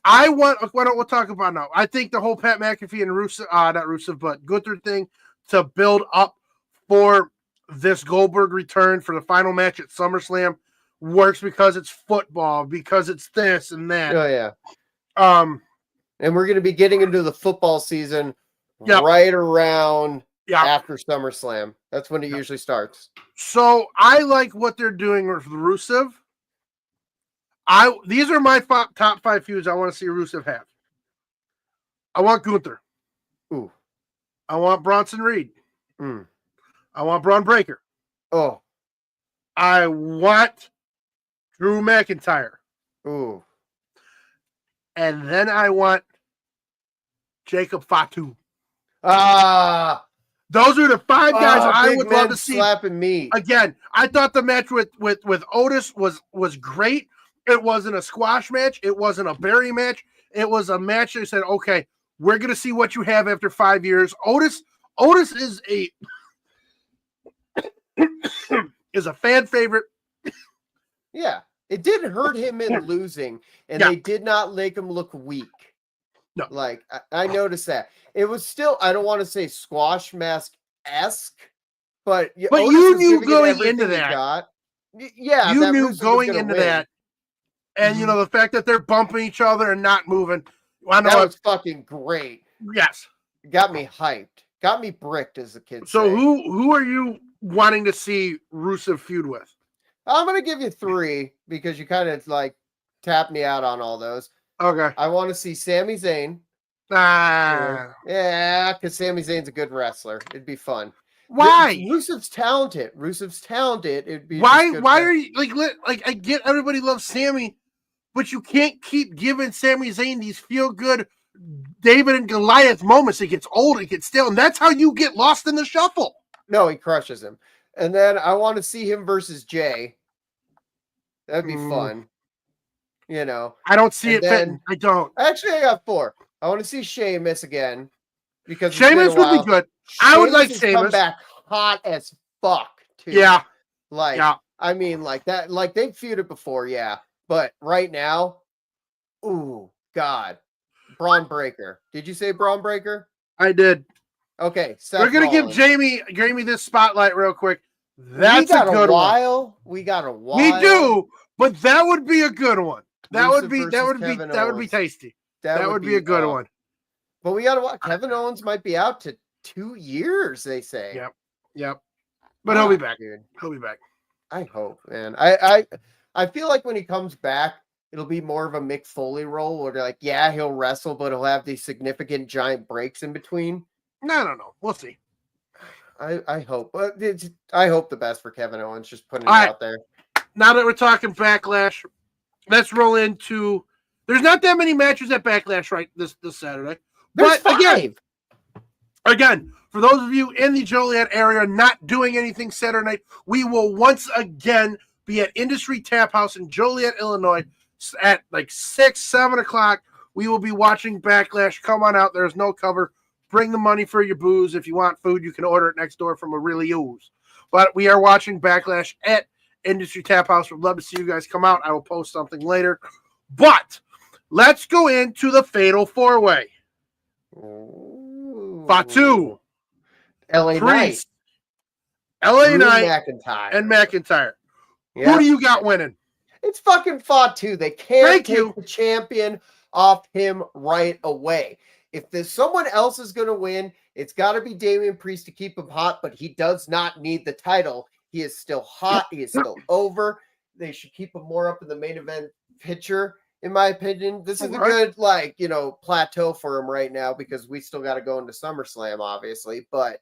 We'll talk about now. I think the whole Pat McAfee and Rusev, not Rusev, but Gunther thing to build up for this Goldberg return for the final match at SummerSlam works because it's football, because it's this and that. Oh yeah. And we're going to be getting into the football season right around after SummerSlam. That's when it usually starts. So I like what they're doing with Rusev. These are my top 5 feuds I want to see Rusev have. I want Gunther. Ooh. I want Bronson Reed. I want Braun Breaker. Oh. I want Drew McIntyre. Ooh. And then I want Jacob Fatu. Those are the 5 guys I would love to see. Slapping meat. Again, I thought the match with Otis was great. It wasn't a squash match. It wasn't a Barry match. It was a match that said, okay, we're going to see what you have after 5 years. Otis is a fan favorite. Yeah. It didn't hurt him in losing, and they did not make him look weak. No. Like, I noticed that. It was still, I don't want to say squash mask-esque, but you knew going into that. Yeah. You knew going into that. And, the fact that they're bumping each other and not moving. That was fucking great. Yes. Got me hyped. Got me bricked, as the kids say. So who are you wanting to see Rusev feud with? I'm going to give you 3 because you kind of tapped me out on all those. Okay. I want to see Sami Zayn. Yeah, because Sami Zayn's a good wrestler. It'd be fun. Why? Rusev's talented. It'd be Why? just Why are you like? I get everybody loves Sammy, but you can't keep giving Sami Zayn these feel good David and Goliath moments. It gets old, it gets stale, and that's how you get lost in the shuffle. No, he crushes him. And then I want to see him versus Jay. That'd be fun. You know. I don't see And it fitting. I don't. Actually, I got 4. I want to see Sheamus again because Sheamus would be good. I would like Sheamus. Come back hot as fuck too. Yeah. Like, yeah. I mean, like that. Like they've feuded before, yeah. But right now, ooh, God, Braun Breaker. Did you say Braun Breaker? I did. Okay, we're gonna give Jamie this spotlight real quick. That's a good one. We got a while. We do, but that would be a good one. That would be tasty. That would be a good one. But we gotta watch. Kevin Owens might be out to 2 years, they say. Yep. But he'll be back. Dude. He'll be back. I hope, man. I feel like when he comes back, it'll be more of a Mick Foley role where they're like, yeah, he'll wrestle, but he'll have these significant giant breaks in between. No. We'll see. I hope. I hope the best for Kevin Owens. Just putting it out there. Now that we're talking Backlash, let's roll into. There's not that many matches at Backlash right this Saturday. There's but 5. Again, for those of you in the Joliet area not doing anything Saturday night, we will once again be at Industry Tap House in Joliet, Illinois at like 6, 7 o'clock. We will be watching Backlash. Come on out. There's no cover. Bring the money for your booze. If you want food, you can order it next door from a really ooze. But we are watching Backlash at Industry Tap House. We'd love to see you guys come out. I will post something later. But let's go into the Fatal 4-Way. Fatu. LA Priest. Knight. LA Knight. McIntyre. And McIntyre. Yep. Who do you got winning? It's fucking Fatu. They can't take the champion off him right away. If there's someone else is going to win, it's got to be Damian Priest to keep him hot, but he does not need the title. He is still hot. He is still over. They should keep him more up in the main event picture, in my opinion. This is a good, plateau for him right now because we still got to go into SummerSlam, obviously. But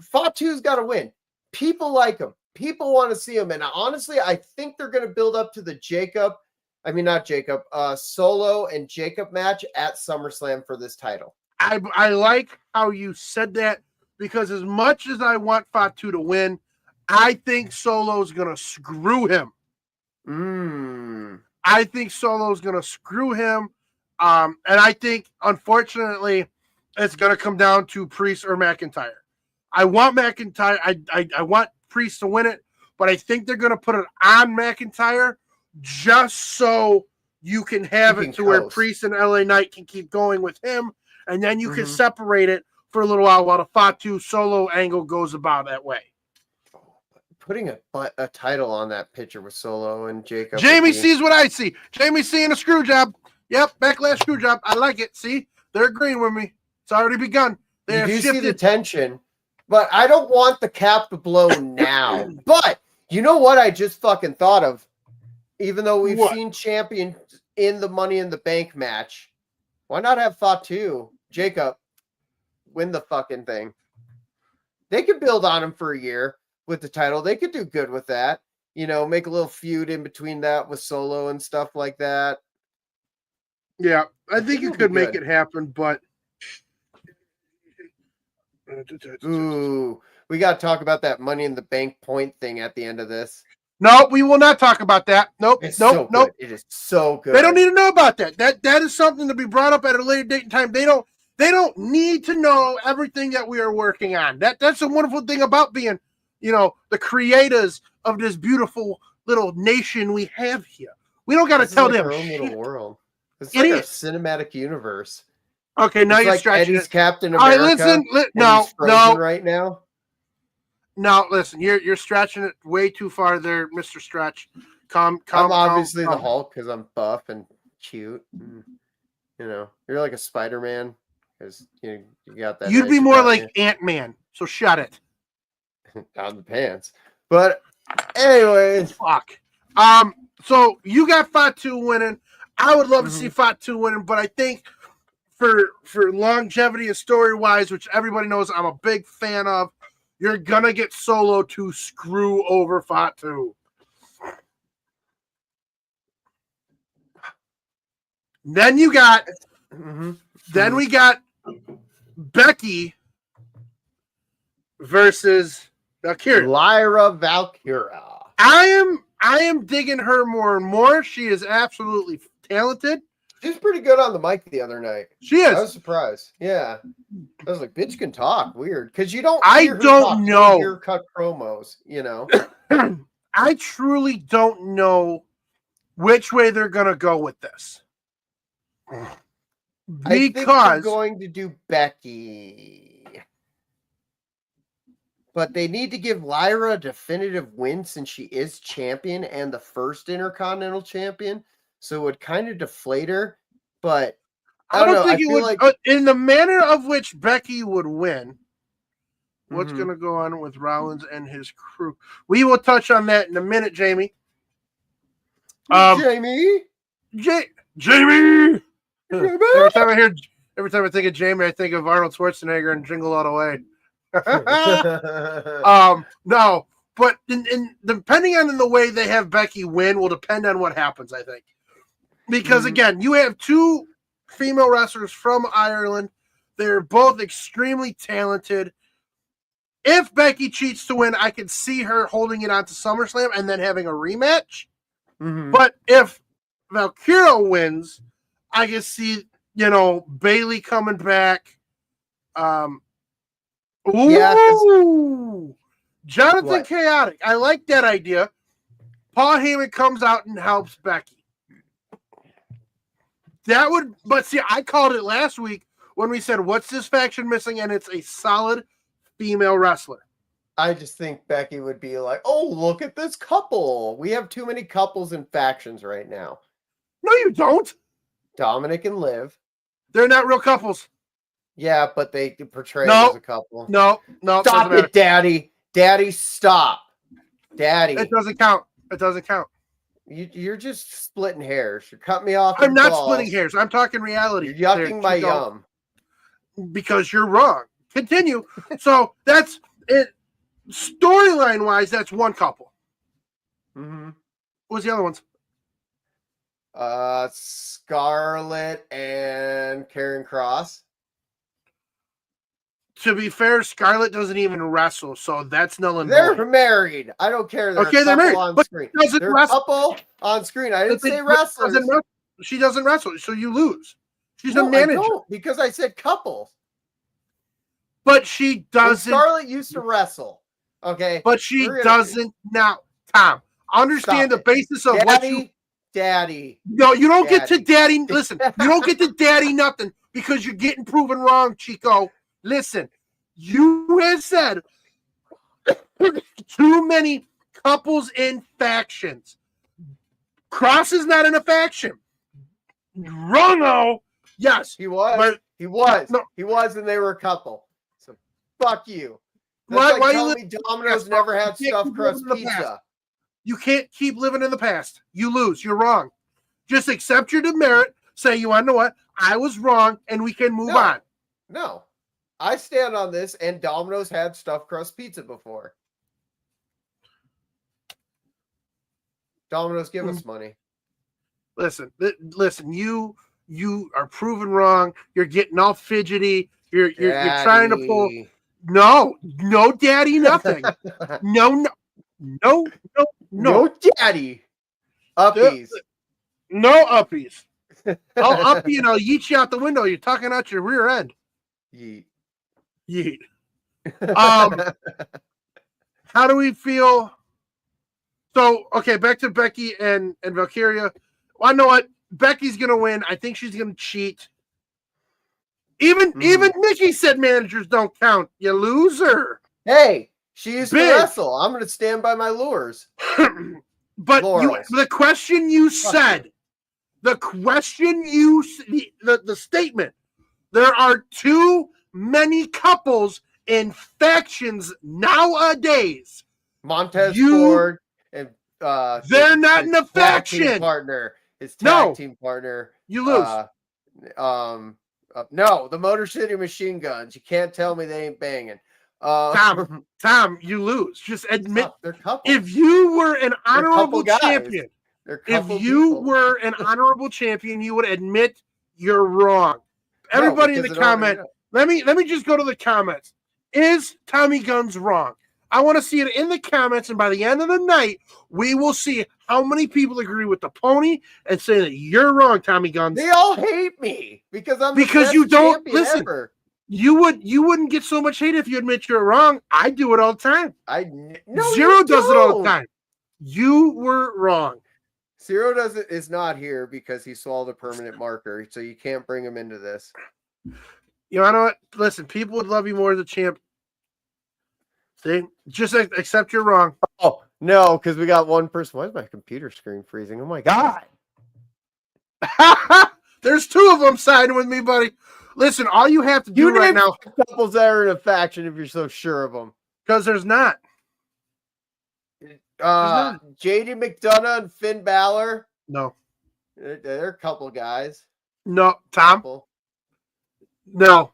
Fatu's got to win. People like him. People want to see him. And honestly, I think they're going to build up to the Solo and Jacob match at SummerSlam for this title. I like how you said that because as much as I want Fatu to win, I think Solo's going to screw him. I think Solo's going to screw him. And I think, unfortunately, it's going to come down to Priest or McIntyre. I want McIntyre. I want Priest to win it, but I think they're going to put it on McIntyre just so you can have it to where Priest and LA Knight can keep going with him, and then you can separate it for a little while the Fatu Solo angle goes about that way. Putting a title on that picture with Solo and Jacob. Jamie sees what I see. Jamie's seeing a screw job. Yep, Backlash screw job. I like it. See, they're agreeing with me. It's already begun. You do see the tension, but I don't want the cap to blow now. But you know what I just fucking thought of? Even though we've seen champions in the Money in the Bank match, why not have Fatu, Jacob, win the fucking thing? They could build on him for a year with the title. They could do good with that. You know, make a little feud in between that with Solo and stuff like that. Yeah, I think you could make it happen, but... Ooh, we got to talk about that Money in the Bank point thing at the end of this. No, we will not talk about that. Nope. It is so good. They don't need to know about that. That is something to be brought up at a later date and time. They don't need to know everything that we are working on. That's a wonderful thing about being, the creators of this beautiful little nation we have here. We don't got to tell them. Our own little world. It's like a cinematic universe. Okay, now you're like stretching Eddie's Captain America. All right, listen. No. Right now. No, listen, you're stretching it way too far there, Mr. Stretch. I'm obviously the Hulk because I'm buff and cute. And, you're like a Spider-Man because you got that. You'd be more like Ant-Man, so shut it. Down the pants. But anyways. Fuck. So you got Fatu winning. I would love to see Fatu winning, but I think for longevity and story-wise, which everybody knows I'm a big fan of, you're gonna get Solo to screw over Fatu. Then you got, then we got Becky versus Valkyria. Lyra Valkyria. I am digging her more and more. She is absolutely talented. She's pretty good on the mic the other night. She is. I was surprised. Yeah. I was like, bitch can talk. Weird. Because you don't I don't know. Hear cut promos, you know. I truly don't know which way they're gonna go with this. I think they're going to do Becky. But they need to give Lyra a definitive win since she is champion and the first Intercontinental champion. So it would kind of deflate her. But I don't think it would. Like, in the manner of which Becky would win, what's going to go on with Rollins and his crew? We will touch on that in a minute, Jamie. Jamie? Jamie! Every time I think of Jamie, I think of Arnold Schwarzenegger and Jingle All the Way. No, but depending on the way they have Becky win will depend on what happens, I think. Because again, you have two female wrestlers from Ireland. They're both extremely talented. If Becky cheats to win, I could see her holding it on to SummerSlam and then having a rematch. But if Valkyria wins, I can see, Bailey coming back. Jonathan Chaotic. I like that idea. Paul Heyman comes out and helps Becky. But see, I called it last week when we said, what's this faction missing? And it's a solid female wrestler. I just think Becky would be like, oh, look at this couple. We have too many couples and factions right now. No, you don't. Dominic and Liv. They're not real couples. Yeah, but they portray them as a couple. No. Stop it, Daddy. Daddy, stop. Daddy. It doesn't count. It doesn't count. You're just splitting hairs. You're cutting me off. I'm not splitting hairs. I'm talking reality. You're yucking my yum. Because you're wrong. Continue. So that's it. Storyline wise, that's one couple. What's the other ones? Scarlett and Karrion Kross. To be fair, Scarlett doesn't even wrestle, so that's null and void. They're married. I don't care. They're married on screen. They're a couple on screen. I didn't say wrestlers. She doesn't wrestle, so you lose. She's a manager. I don't, because I said couples. But she doesn't. Scarlett used to wrestle. Okay. But she doesn't now. Tom, understand the basis of what you. Daddy. No, you don't get to daddy. Listen, you don't get to daddy nothing because you're getting proven wrong, Chico. Listen, you have said too many couples in factions. Cross is not in a faction. Wrong-o. Yes. He was. He was. No. He was, and they were a couple. So fuck you. That's like telling me Domino's never had stuffed crust pizza. You can't keep living in the past. You lose. You're wrong. Just accept your demerit. Say, you want to know what? I was wrong, and we can move on. No. I stand on this, and Domino's had stuffed crust pizza before. Domino's, give us money. Listen. You are proven wrong. You're getting all fidgety. You're trying to pull. No, daddy, nothing. No, daddy. Uppies. No uppies. I'll up you and I'll yeet you out the window. You're tucking out your rear end. Yeet. How do we feel? So, okay, back to Becky and Valkyria. Well, I know what. Becky's going to win. I think she's going to cheat. Even Nikki said managers don't count. You loser. Hey, she used to wrestle. I'm going to stand by my lures. But the question you said, the statement, there are too many couples in factions nowadays. Montez Ford and they're not in a faction. His tag team partner. You lose. No, the Motor City Machine Guns. You can't tell me they ain't banging. Tom, you lose. Just admit they're couples. if you were an honorable guys. champion, if you were an honorable champion, you would admit you're wrong. Everybody in the comment, let me just go to the comments. Is Tommy Gunns wrong? I want to see it in the comments, and by the end of the night, we will see how many people agree with the pony and say that you're wrong, Tommy Gunns. They all hate me because I'm you don't listen. Ever. You wouldn't get so much hate if you admit you're wrong. I do it all the time. No, Zero does it all the time. You were wrong. Zero is not here because he swallowed a permanent marker, so you can't bring him into this. You know what? Listen, people would love you more as a champ. See, just accept you're wrong. Oh no, because we got one person. Why is my computer screen freezing? Oh my god! There's two of them siding with me, buddy. Listen, all you have to do right now. Couples that are in a faction, if you're so sure of them, because there's not. JD McDonough and Finn Balor. No, they're a couple guys. No, Tom. No.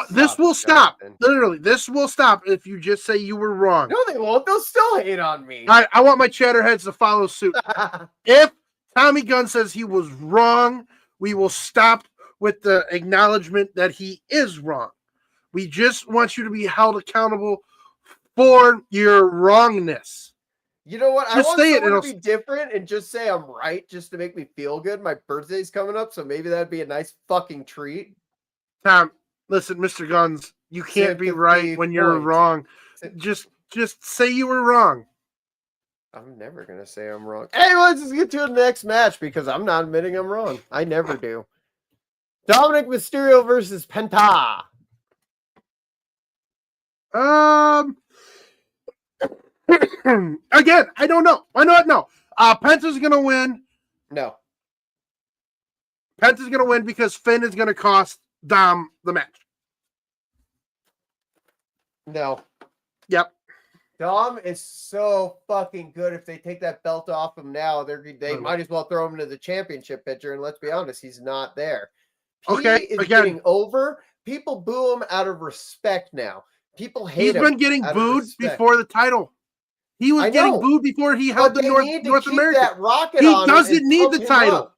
This will stop. Literally, this will stop if you just say you were wrong. No, they won't. They'll still hate on me. I want my chatterheads to follow suit. If Tommy Gunn says he was wrong, we will stop with the acknowledgement that he is wrong. We just want you to be held accountable for your wrongness. You know what? Just I want someone to be different and just say I'm right just to make me feel good. My birthday's coming up, so maybe that'd be a nice fucking treat. Tom, listen, Mr. Guns, you can't be right when you're wrong. Just say you were wrong. I'm never going to say I'm wrong. Hey, let's just get to the next match because I'm not admitting I'm wrong. I never do. Dominic Mysterio versus Penta. Again, I don't know. Why not? No. Penta's going to win. No. Penta's going to win because Finn is going to cost Dom the match. No. Yep. Dom is so fucking good. If they take that belt off him now, they might as well throw him into the championship picture. And let's be honest, he's not there. Getting over. People boo him out of respect now. People hate him. He's been getting booed before the title. He was getting booed before he held the North American. He doesn't need the title.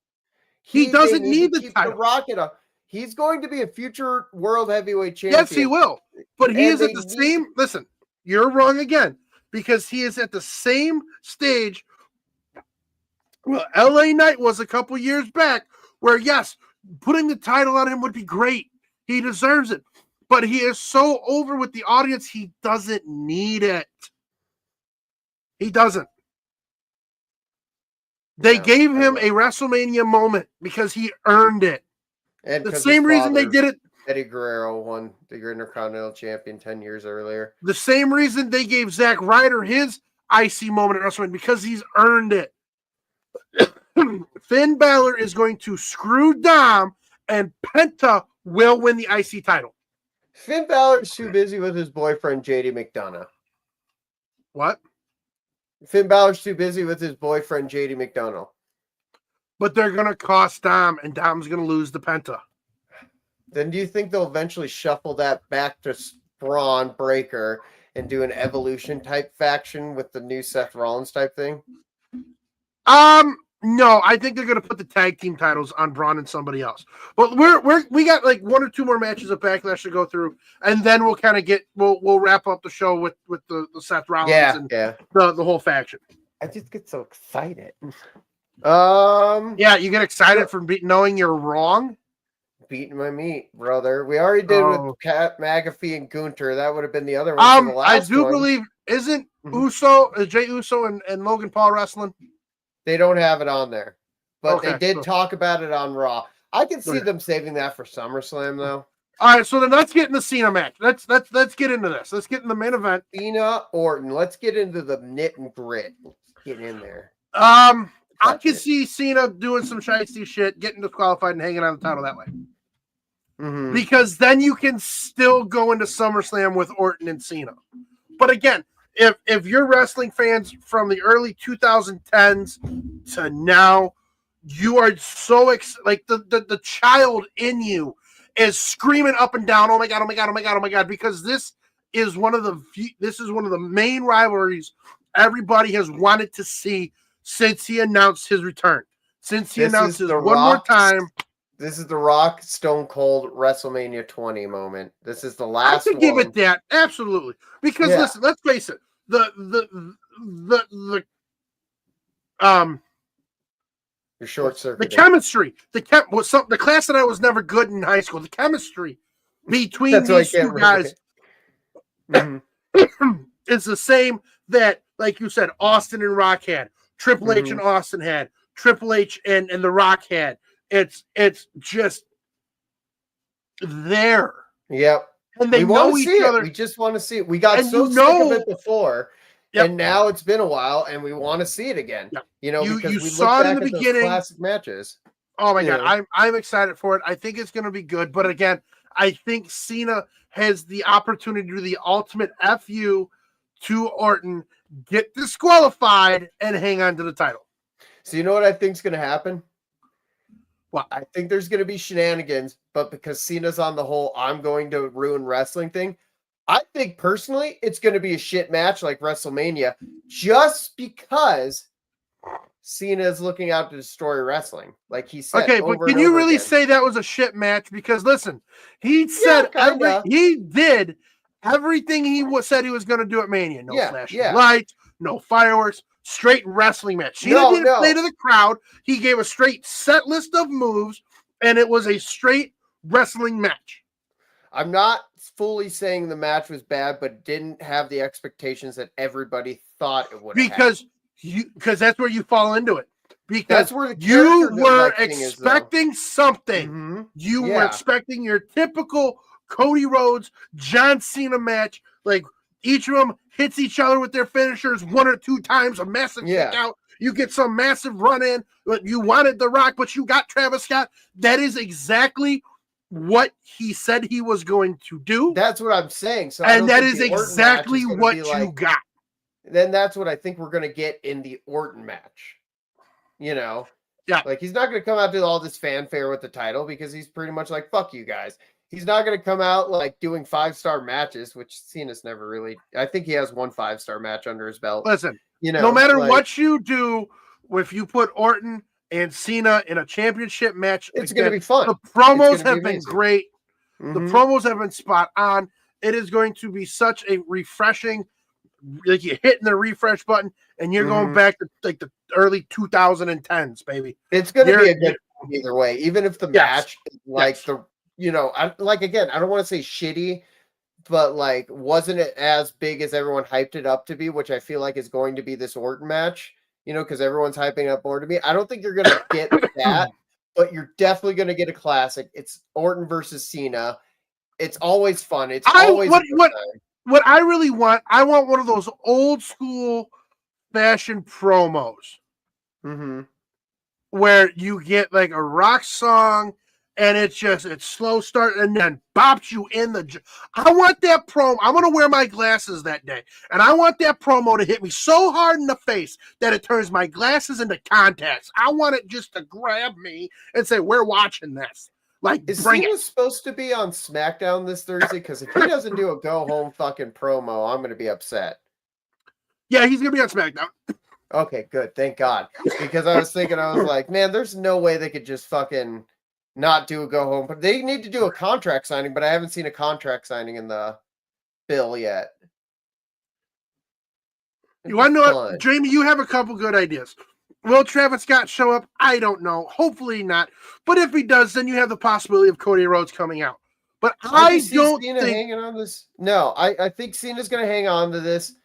He doesn't need the title. Rocket on. He's going to be a future world heavyweight champion. Yes, he will. But he is at the same. Listen, you're wrong again because he is at the same stage. Well, LA Knight was a couple years back where, yes, putting the title on him would be great. He deserves it. But he is so over with the audience, he doesn't need it. He doesn't. They gave him a WrestleMania moment because he earned it. And the same reason they did it. Eddie Guerrero won the Intercontinental Champion 10 years earlier. The same reason they gave Zack Ryder his IC moment at WrestleMania because he's earned it. Finn Balor is going to screw Dom, and Penta will win the IC title. Finn Balor's too busy with his boyfriend, JD McDonough. What? Finn Balor's too busy with his boyfriend, JD McDonough. But they're going to cost Dom, and Dom's going to lose the Penta. Then do you think they'll eventually shuffle that back to Braun Breaker and do an Evolution type faction with the new Seth Rollins type thing? No, I think they're going to put the tag team titles on Braun and somebody else. But we got like one or two more matches of Backlash to go through, and then we'll kind of we'll wrap up the show with the Seth Rollins and the whole faction. I just get so excited. Yeah, you get excited from knowing you're wrong. Beating my meat, brother. We already did with Kat McAfee and Gunter. That would have been the other one. For the last I do believe isn't Jay Uso and Logan Paul wrestling? They don't have it on there, but they did talk about it on Raw. I can see them saving that for SummerSlam, though. All right, so then let's get in the Cena match. Let's get into this. Let's get in the main event. Cena Orton. Let's get into the knit and grit. Let's get in there. I can see Cena doing some shiesty shit, getting disqualified, and hanging on the title that way. Mm-hmm. Because then you can still go into SummerSlam with Orton and Cena. But again, if you're wrestling fans from the early 2010s to now, you are so like the child in you is screaming up and down, "Oh my god! Oh my god! Oh my god! Oh my god!" Because this is one of the main rivalries everybody has wanted to see since he announced his return. Since he announced his one more time. This is the Rock Stone Cold WrestleMania 20 moment. This is the last I could give it that, absolutely. Because listen, let's face it, the You're short circuiting. The chemistry, the class that I was never good in high school. The chemistry between these two guys is the same that, like you said, Austin and Rock had, Triple H and Austin had, Triple H and The Rock had. It's just there. Yep. And they know each other. We just want to see it. We got so sick of it before. Yep. And now it's been a while, and we want to see it again. Yep. You know, because we saw it in the beginning. Classic matches. Oh my god, I'm excited for it. I think it's going to be good. But again, I think Cena has the opportunity to do the ultimate FU to Orton, get disqualified, and hang on to the title. So you know what I think is going to happen? Well, I think there's going to be shenanigans, but because Cena's on the whole "I'm going to ruin wrestling" thing, I think personally it's going to be a shit match like WrestleMania, just because Cena is looking out to destroy wrestling, like he said. Okay, but can you really say that was a shit match? Because listen, he said he did everything he said he was going to do at Mania. No flashing lights, no fireworks. Straight wrestling match. Cena didn't play to the crowd. He gave a straight set list of moves, and it was a straight wrestling match. I'm not fully saying the match was bad, but didn't have the expectations that everybody thought it would have. Because that's where you fall into it. Because that's where you were expecting something. Mm-hmm. You were expecting your typical Cody Rhodes, John Cena match, like each of them hits each other with their finishers 1 or 2 times, a massive kick out. You get some massive run in. You wanted The Rock, but you got Travis Scott. That is exactly what he said he was going to do. That's what I'm saying. So, and that is exactly what you got. Then that's what I think we're going to get in the Orton match. You know? Yeah. Like, he's not going to come out to all this fanfare with the title because he's pretty much like, fuck you guys. He's not going to come out like doing 5-star matches, which Cena's never really. I think he has 1 5-star match under his belt. Listen, no matter what you do, if you put Orton and Cena in a championship match, it's going to be fun. The promos have been great. Mm-hmm. The promos have been spot on. It is going to be such a refreshing, like you're hitting the refresh button and you're going back to like the early 2010s, baby. It's going to be a good either way, even if the match is like the. You know, again, I don't want to say shitty, but like, wasn't it as big as everyone hyped it up to be, which I feel like is going to be this Orton match, you know, because everyone's hyping up Orton to be. I don't think you're going to get that, but you're definitely going to get a classic. It's Orton versus Cena. It's always fun. It's always what I really want. I want one of those old school fashion promos where you get like a rock song. And it's slow start and then bops you in the. I want that promo. I'm going to wear my glasses that day. And I want that promo to hit me so hard in the face that it turns my glasses into contacts. I want it just to grab me and say, we're watching this. Like, is Cena supposed to be on SmackDown this Thursday? Because if he doesn't do a go home fucking promo, I'm going to be upset. Yeah, he's going to be on SmackDown. Okay, good. Thank God. Because I was like, man, there's no way they could just fucking not do a go home, but they need to do a contract signing, but I haven't seen a contract signing in the bill yet. You want to know what, Jamie, you have a couple good ideas. Will Travis Scott show up? I don't know. Hopefully not. But if he does, then you have the possibility of Cody Rhodes coming out. But I don't think hanging on this. No, I think Cena's going to hang on to this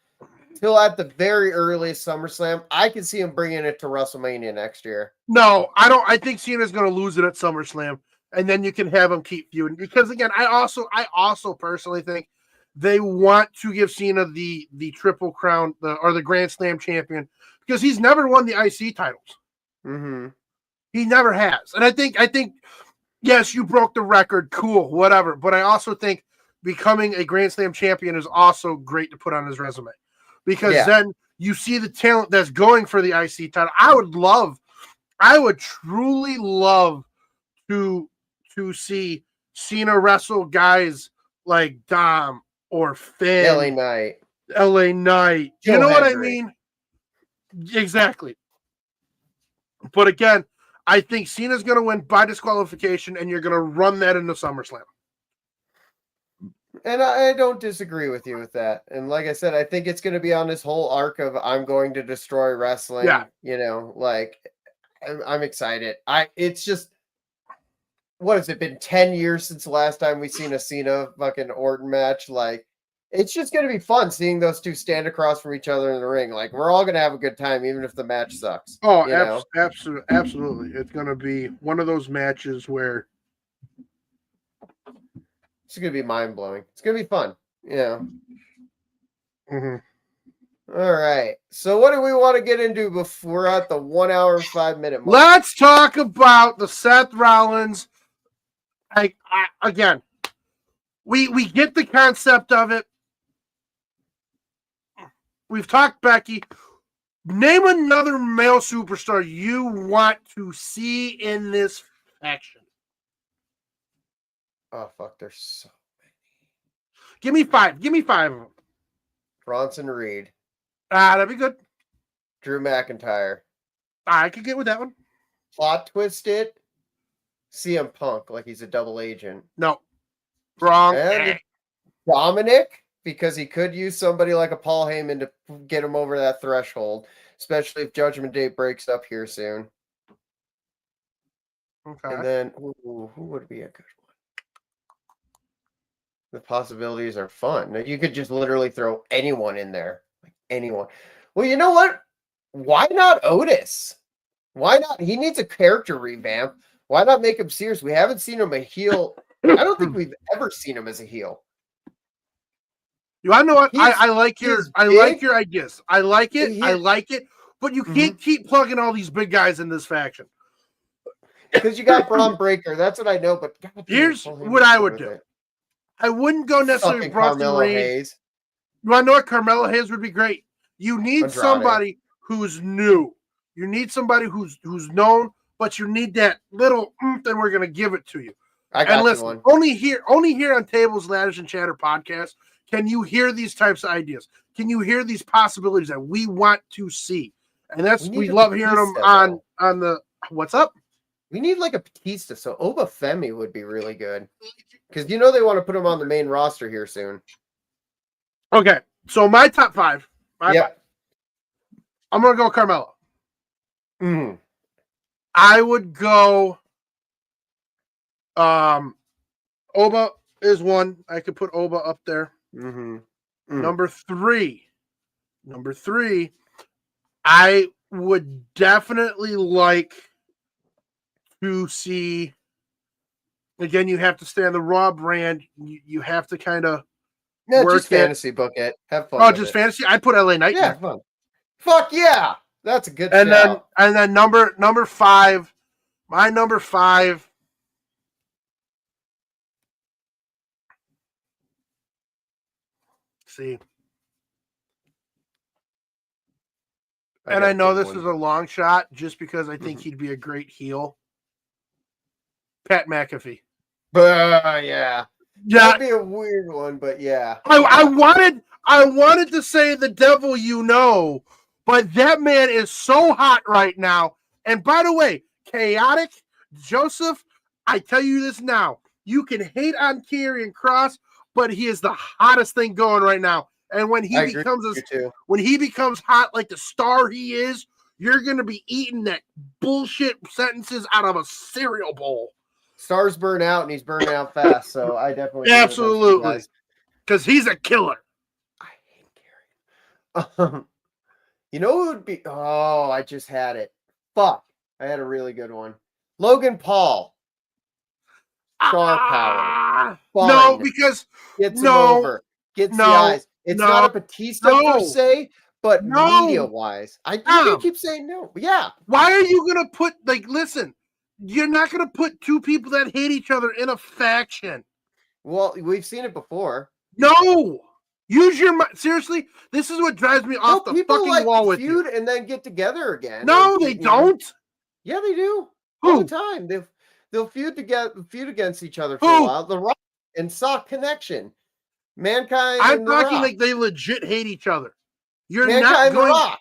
till at the very earliest SummerSlam. I can see him bringing it to WrestleMania next year. No, I don't. I think Cena's going to lose it at SummerSlam, and then you can have him keep feuding. Because again, I also personally think they want to give Cena the Triple Crown or the Grand Slam champion because he's never won the IC titles. Mm-hmm. He never has, and I think yes, you broke the record, cool, whatever. But I also think becoming a Grand Slam champion is also great to put on his resume. Because then you see the talent that's going for the IC title. I would truly love to see Cena wrestle guys like Dom or Finn, LA Knight, LA Knight. You Joe know what I Hendry. mean? Exactly. But again, I think Cena's going to win by disqualification, and you're going to run that into SummerSlam. And I don't disagree with you with that. And like I said, I think it's going to be on this whole arc of I'm going to destroy wrestling. Yeah. You know, like I'm excited. It's just, what has it been 10 years since the last time we seen a Cena fucking Orton match? Like, it's just going to be fun seeing those two stand across from each other in the ring. Like, we're all going to have a good time, even if the match sucks. Oh, you know? absolutely. It's going to be one of those matches where It's going to be mind blowing. It's going to be fun. Yeah. Mm-hmm. All right. So, what do we want to get into before we're at the 1 hour and 5 minute mark? Let's talk about the Seth Rollins. Again, we get the concept of it. We've talked Becky. Name another male superstar you want to see in this faction. Oh, fuck. There's so many. Give me five. Give me five of them. Bronson Reed. That'd be good. Drew McIntyre. I could get with that one. Plot twisted. CM Punk, like he's a double agent. No. Wrong. And Dominic, because he could use somebody like a Paul Heyman to get him over that threshold, especially if Judgment Day breaks up here soon. Okay. And then, who would be a good one? The possibilities are fun. Now, you could just literally throw anyone in there. Like anyone. Well, you know what? Why not Otis? Why not? He needs a character revamp. Why not make him serious? We haven't seen him a heel. I don't think we've ever seen him as a heel. You want to know what? I like your ideas. I like it. I like it. But you can't keep plugging all these big guys in this faction. Because you got Braun Breaker. That's what I know. But God, here's what I would do. I wouldn't go necessarily Bronson Reed. Hayes. You want to know what? Carmelo Hayes would be great. You need somebody who's new. You need somebody who's known, but you need that little and we're gonna give it to you. I got listen, one. Only here on Tables, Ladders, and Chatter podcast can you hear these types of ideas. Can you hear these possibilities that we want to see? And that's we love hearing them on the what's up. We need like a Batista, so Oba Femi would be really good. Because you know they want to put him on the main roster here soon. Okay, so my top five. Yep. I'm gonna go Carmelo. Mm. I would go. Oba is one. I could put Oba up there. Mm-hmm. Number three. I would definitely like to see. Again, you have to stay on the Raw brand. You have to kind of work just fantasy book it. Have fun. Oh, just fantasy. I put LA Knight. Yeah, fun. Fuck yeah, that's a good. And shout. then number five. My number five. See. And I know this is a long shot just because I think he'd be a great heel. Pat McAfee. Yeah. That'd be a weird one, but yeah. I wanted to say the devil you know, but that man is so hot right now. And by the way, Chaotic Joseph, I tell you this now. You can hate on Karrion Kross, but he is the hottest thing going right now. And when he becomes hot like the star he is, you're gonna be eating that bullshit sentences out of a cereal bowl. Stars burn out, and he's burning out fast. So I definitely absolutely because he's a killer. I hate Karrion. You know who would be? Oh, I just had it. Fuck, I had a really good one. Logan Paul. Star power. Fun. No, because gets him over. Gets the eyes. It's not a Batista per se, but media-wise. I keep saying no. Yeah. Why are you going to put, listen, you're not going to put two people that hate each other in a faction. Well, we've seen it before. No. Use your mind. Seriously, this is what drives me off the fucking wall with you. And then get together again. No, they don't. Yeah, they do. All the time. They'll feud against each other for Who? a while. The Rock and Sock Connection. Mankind I'm and The talking Rock. like they legit hate each other. You're Mankind not and The going. Rock.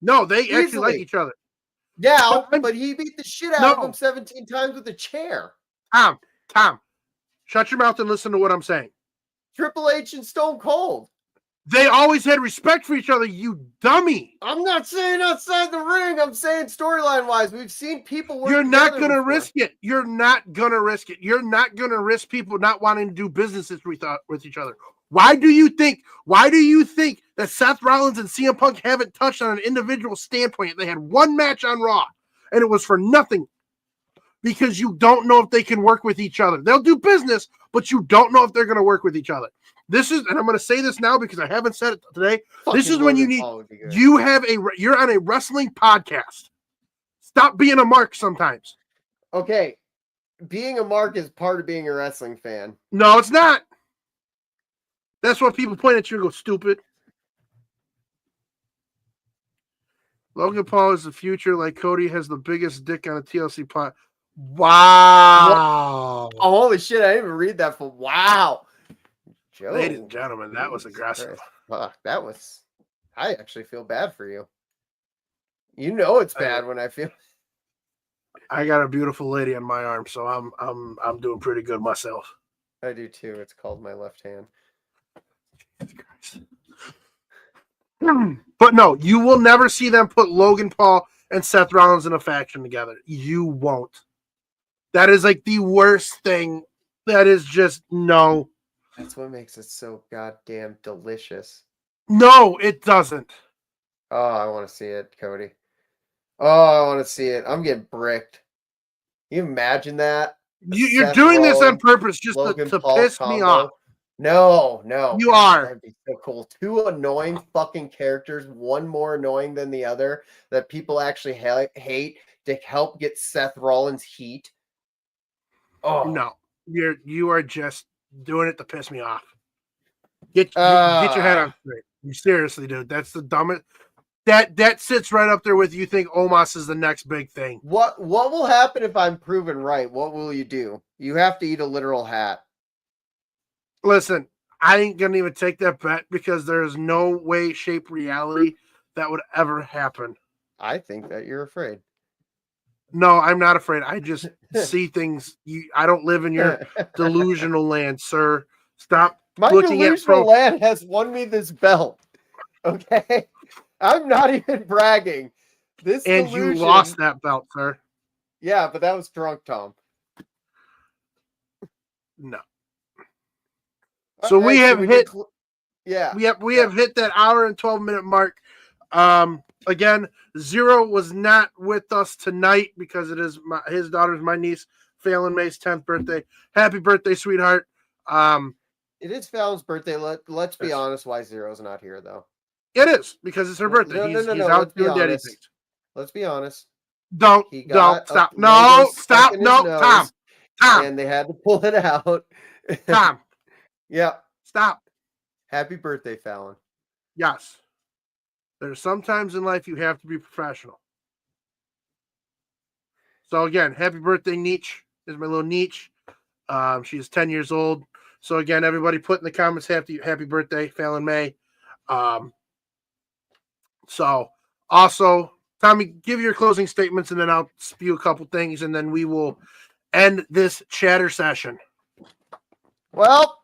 No, they actually like Easily. each other. Yeah, But but he beat the shit out of No. him 17 times with a chair. Tom, shut your mouth and listen to what I'm saying. Triple H and Stone Cold. They always had respect for each other, you dummy. I'm not saying outside the ring. I'm saying storyline wise. We've seen people work You're not together going to before. risk it. You're not going to risk it. You're not going to risk people not wanting to do businesses with each other. Why do you think that Seth Rollins and CM Punk haven't touched on an individual standpoint? They had one match on Raw, and it was for nothing. Because you don't know if they can work with each other. They'll do business, but you don't know if they're going to work with each other. This is, and I'm going to say this now because I haven't said it today. This is when you need, you're on a wrestling podcast. Stop being a mark sometimes. Okay. Being a mark is part of being a wrestling fan. No, it's not. That's what people point at you and go, stupid. Logan Paul is the future, like Cody has the biggest dick on a TLC pot. Wow. What? Holy shit, I didn't even read that for wow. Joe, ladies and gentlemen, that was aggressive. Fuck, that was, I actually feel bad for you. You know it's bad when I feel. I got a beautiful lady on my arm, so I'm doing pretty good myself. I do too. It's called my left hand. But no, you will never see them put Logan Paul and Seth Rollins in a faction together. You won't. That is like the worst thing. That is just no. That's what makes it so goddamn delicious. No, it doesn't. Oh, I want to see it, Cody. Oh, I want to see it. I'm getting bricked. You imagine that? You're Seth doing Rollins, this on purpose just to piss combo. me off. No. You are. That'd be so cool. Two annoying fucking characters, one more annoying than the other, that people actually hate to help get Seth Rollins heat. Oh no, you are just doing it to piss me off. Get your head on straight. You seriously, dude. That's the dumbest. That sits right up there with you think Omos is the next big thing. What will happen if I'm proven right? What will you do? You have to eat a literal hat. Listen, I ain't gonna even take that bet because there's no way, shape, reality that would ever happen. I think that you're afraid. No, I'm not afraid. I just see things. I don't live in your delusional land, sir. Stop. My delusional land has won me this belt. Okay, I'm not even bragging. This and delusion... you lost that belt, sir. Yeah, but that was drunk, Tom. No. So we have hit. We have hit that hour and 12-minute mark. Again, Zero was not with us tonight because it is his daughter's, my niece, Fallon May's 10th birthday. Happy birthday, sweetheart. It is Fallon's birthday. Let's be honest why Zero's not here, though. It is because it's her birthday. He's out doing daddy things. Let's be honest. Don't stop. No, stop. No, Tom. And they had to pull it out. Tom. Yeah. Stop. Happy birthday, Fallon. Yes. There's sometimes in life you have to be professional. So again, happy birthday, Nietzsche. This is my little Nietzsche. She is 10 years old. So again, everybody put in the comments happy birthday, Fallon May. So also, Tommy, give your closing statements and then I'll spew a couple things and then we will end this chatter session. Well,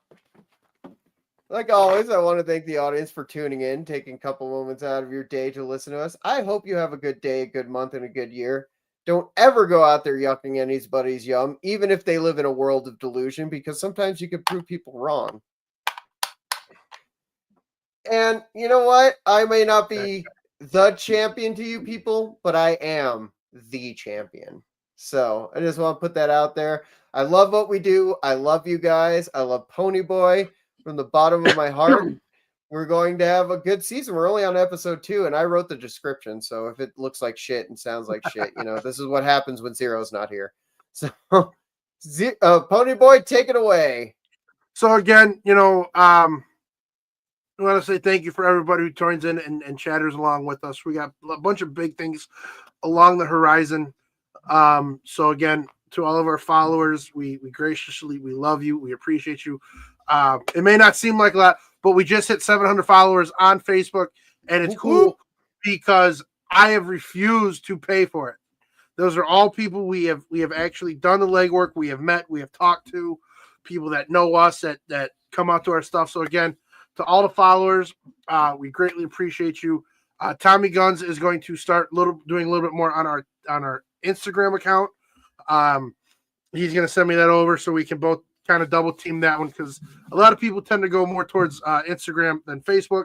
like always, I want to thank the audience for tuning in, taking a couple moments out of your day to listen to us. I hope you have a good day, a good month, and a good year. Don't ever go out there yucking anybody's yum, even if they live in a world of delusion, because sometimes you can prove people wrong. And you know what? I may not be the champion to you people, but I am the champion. So I just want to put that out there. I love what we do. I love you guys. I love Ponyboy from the bottom of my heart. We're going to have a good season. We're only on episode 2, and I wrote the description. So if it looks like shit and sounds like shit, this is what happens when Zero's not here. So, Ponyboy, take it away. So again, I want to say thank you for everybody who joins in and chatters along with us. We got a bunch of big things along the horizon. So again, to all of our followers. We graciously, we love you. We appreciate you. It may not seem like a lot, but we just hit 700 followers on Facebook, and it's cool because I have refused to pay for it. Those are all people we have actually done the legwork. We have met, we have talked to people that know us, that come out to our stuff. So again, to all the followers, we greatly appreciate you. Tommy Guns is going to start doing a little bit more on our Instagram account. He's going to send me that over so we can both kind of double team that one, because a lot of people tend to go more towards Instagram than Facebook.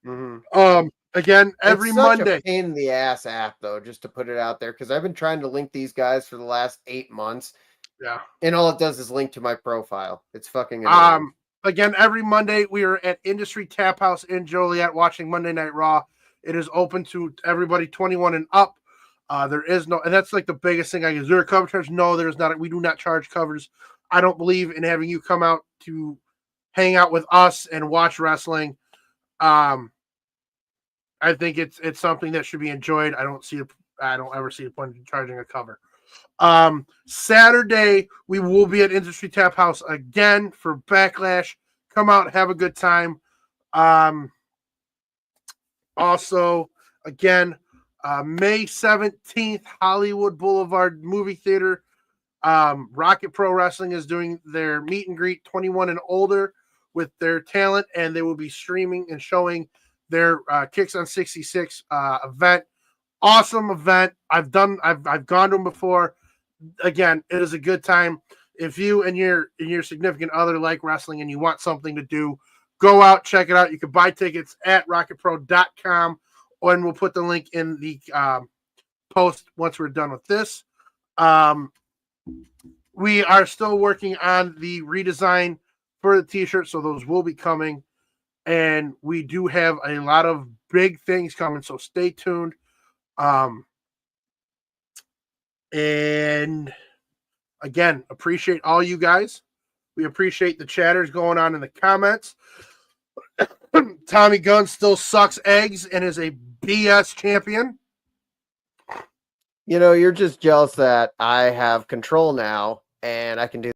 Mm-hmm. Again, every it's such Monday. a pain in the ass app, though, just to put it out there, because I've been trying to link these guys for the last 8 months. Yeah. And all it does is link to my profile. It's fucking annoying. Again, every Monday we are at Industry Tap House in Joliet watching Monday Night Raw. It is open to everybody 21 and up. There is no, and that's like the biggest thing. Is there a cover charge? No, there's not. We do not charge covers. I don't believe in having you come out to hang out with us and watch wrestling. I think it's something that should be enjoyed. I don't ever see the point in charging a cover. Saturday we will be at Industry Tap House again for Backlash. Come out, have a good time. Also, again, May 17th, Hollywood Boulevard Movie Theater. Rocket Pro Wrestling is doing their meet and greet 21 and older with their talent, and they will be streaming and showing their Kicks on 66 event. Awesome event. I've gone to them before. Again, it is a good time. If you and your significant other like wrestling and you want something to do, go out, check it out. You can buy tickets at rocketpro.com, and we'll put the link in the post once we're done with this. We are still working on the redesign for the t-shirt, so those will be coming. And we do have a lot of big things coming, so stay tuned. And again, appreciate all you guys. We appreciate the chatters going on in the comments. Tommy Gunn still sucks eggs and is a BS champion. You're just jealous that I have control now and I can do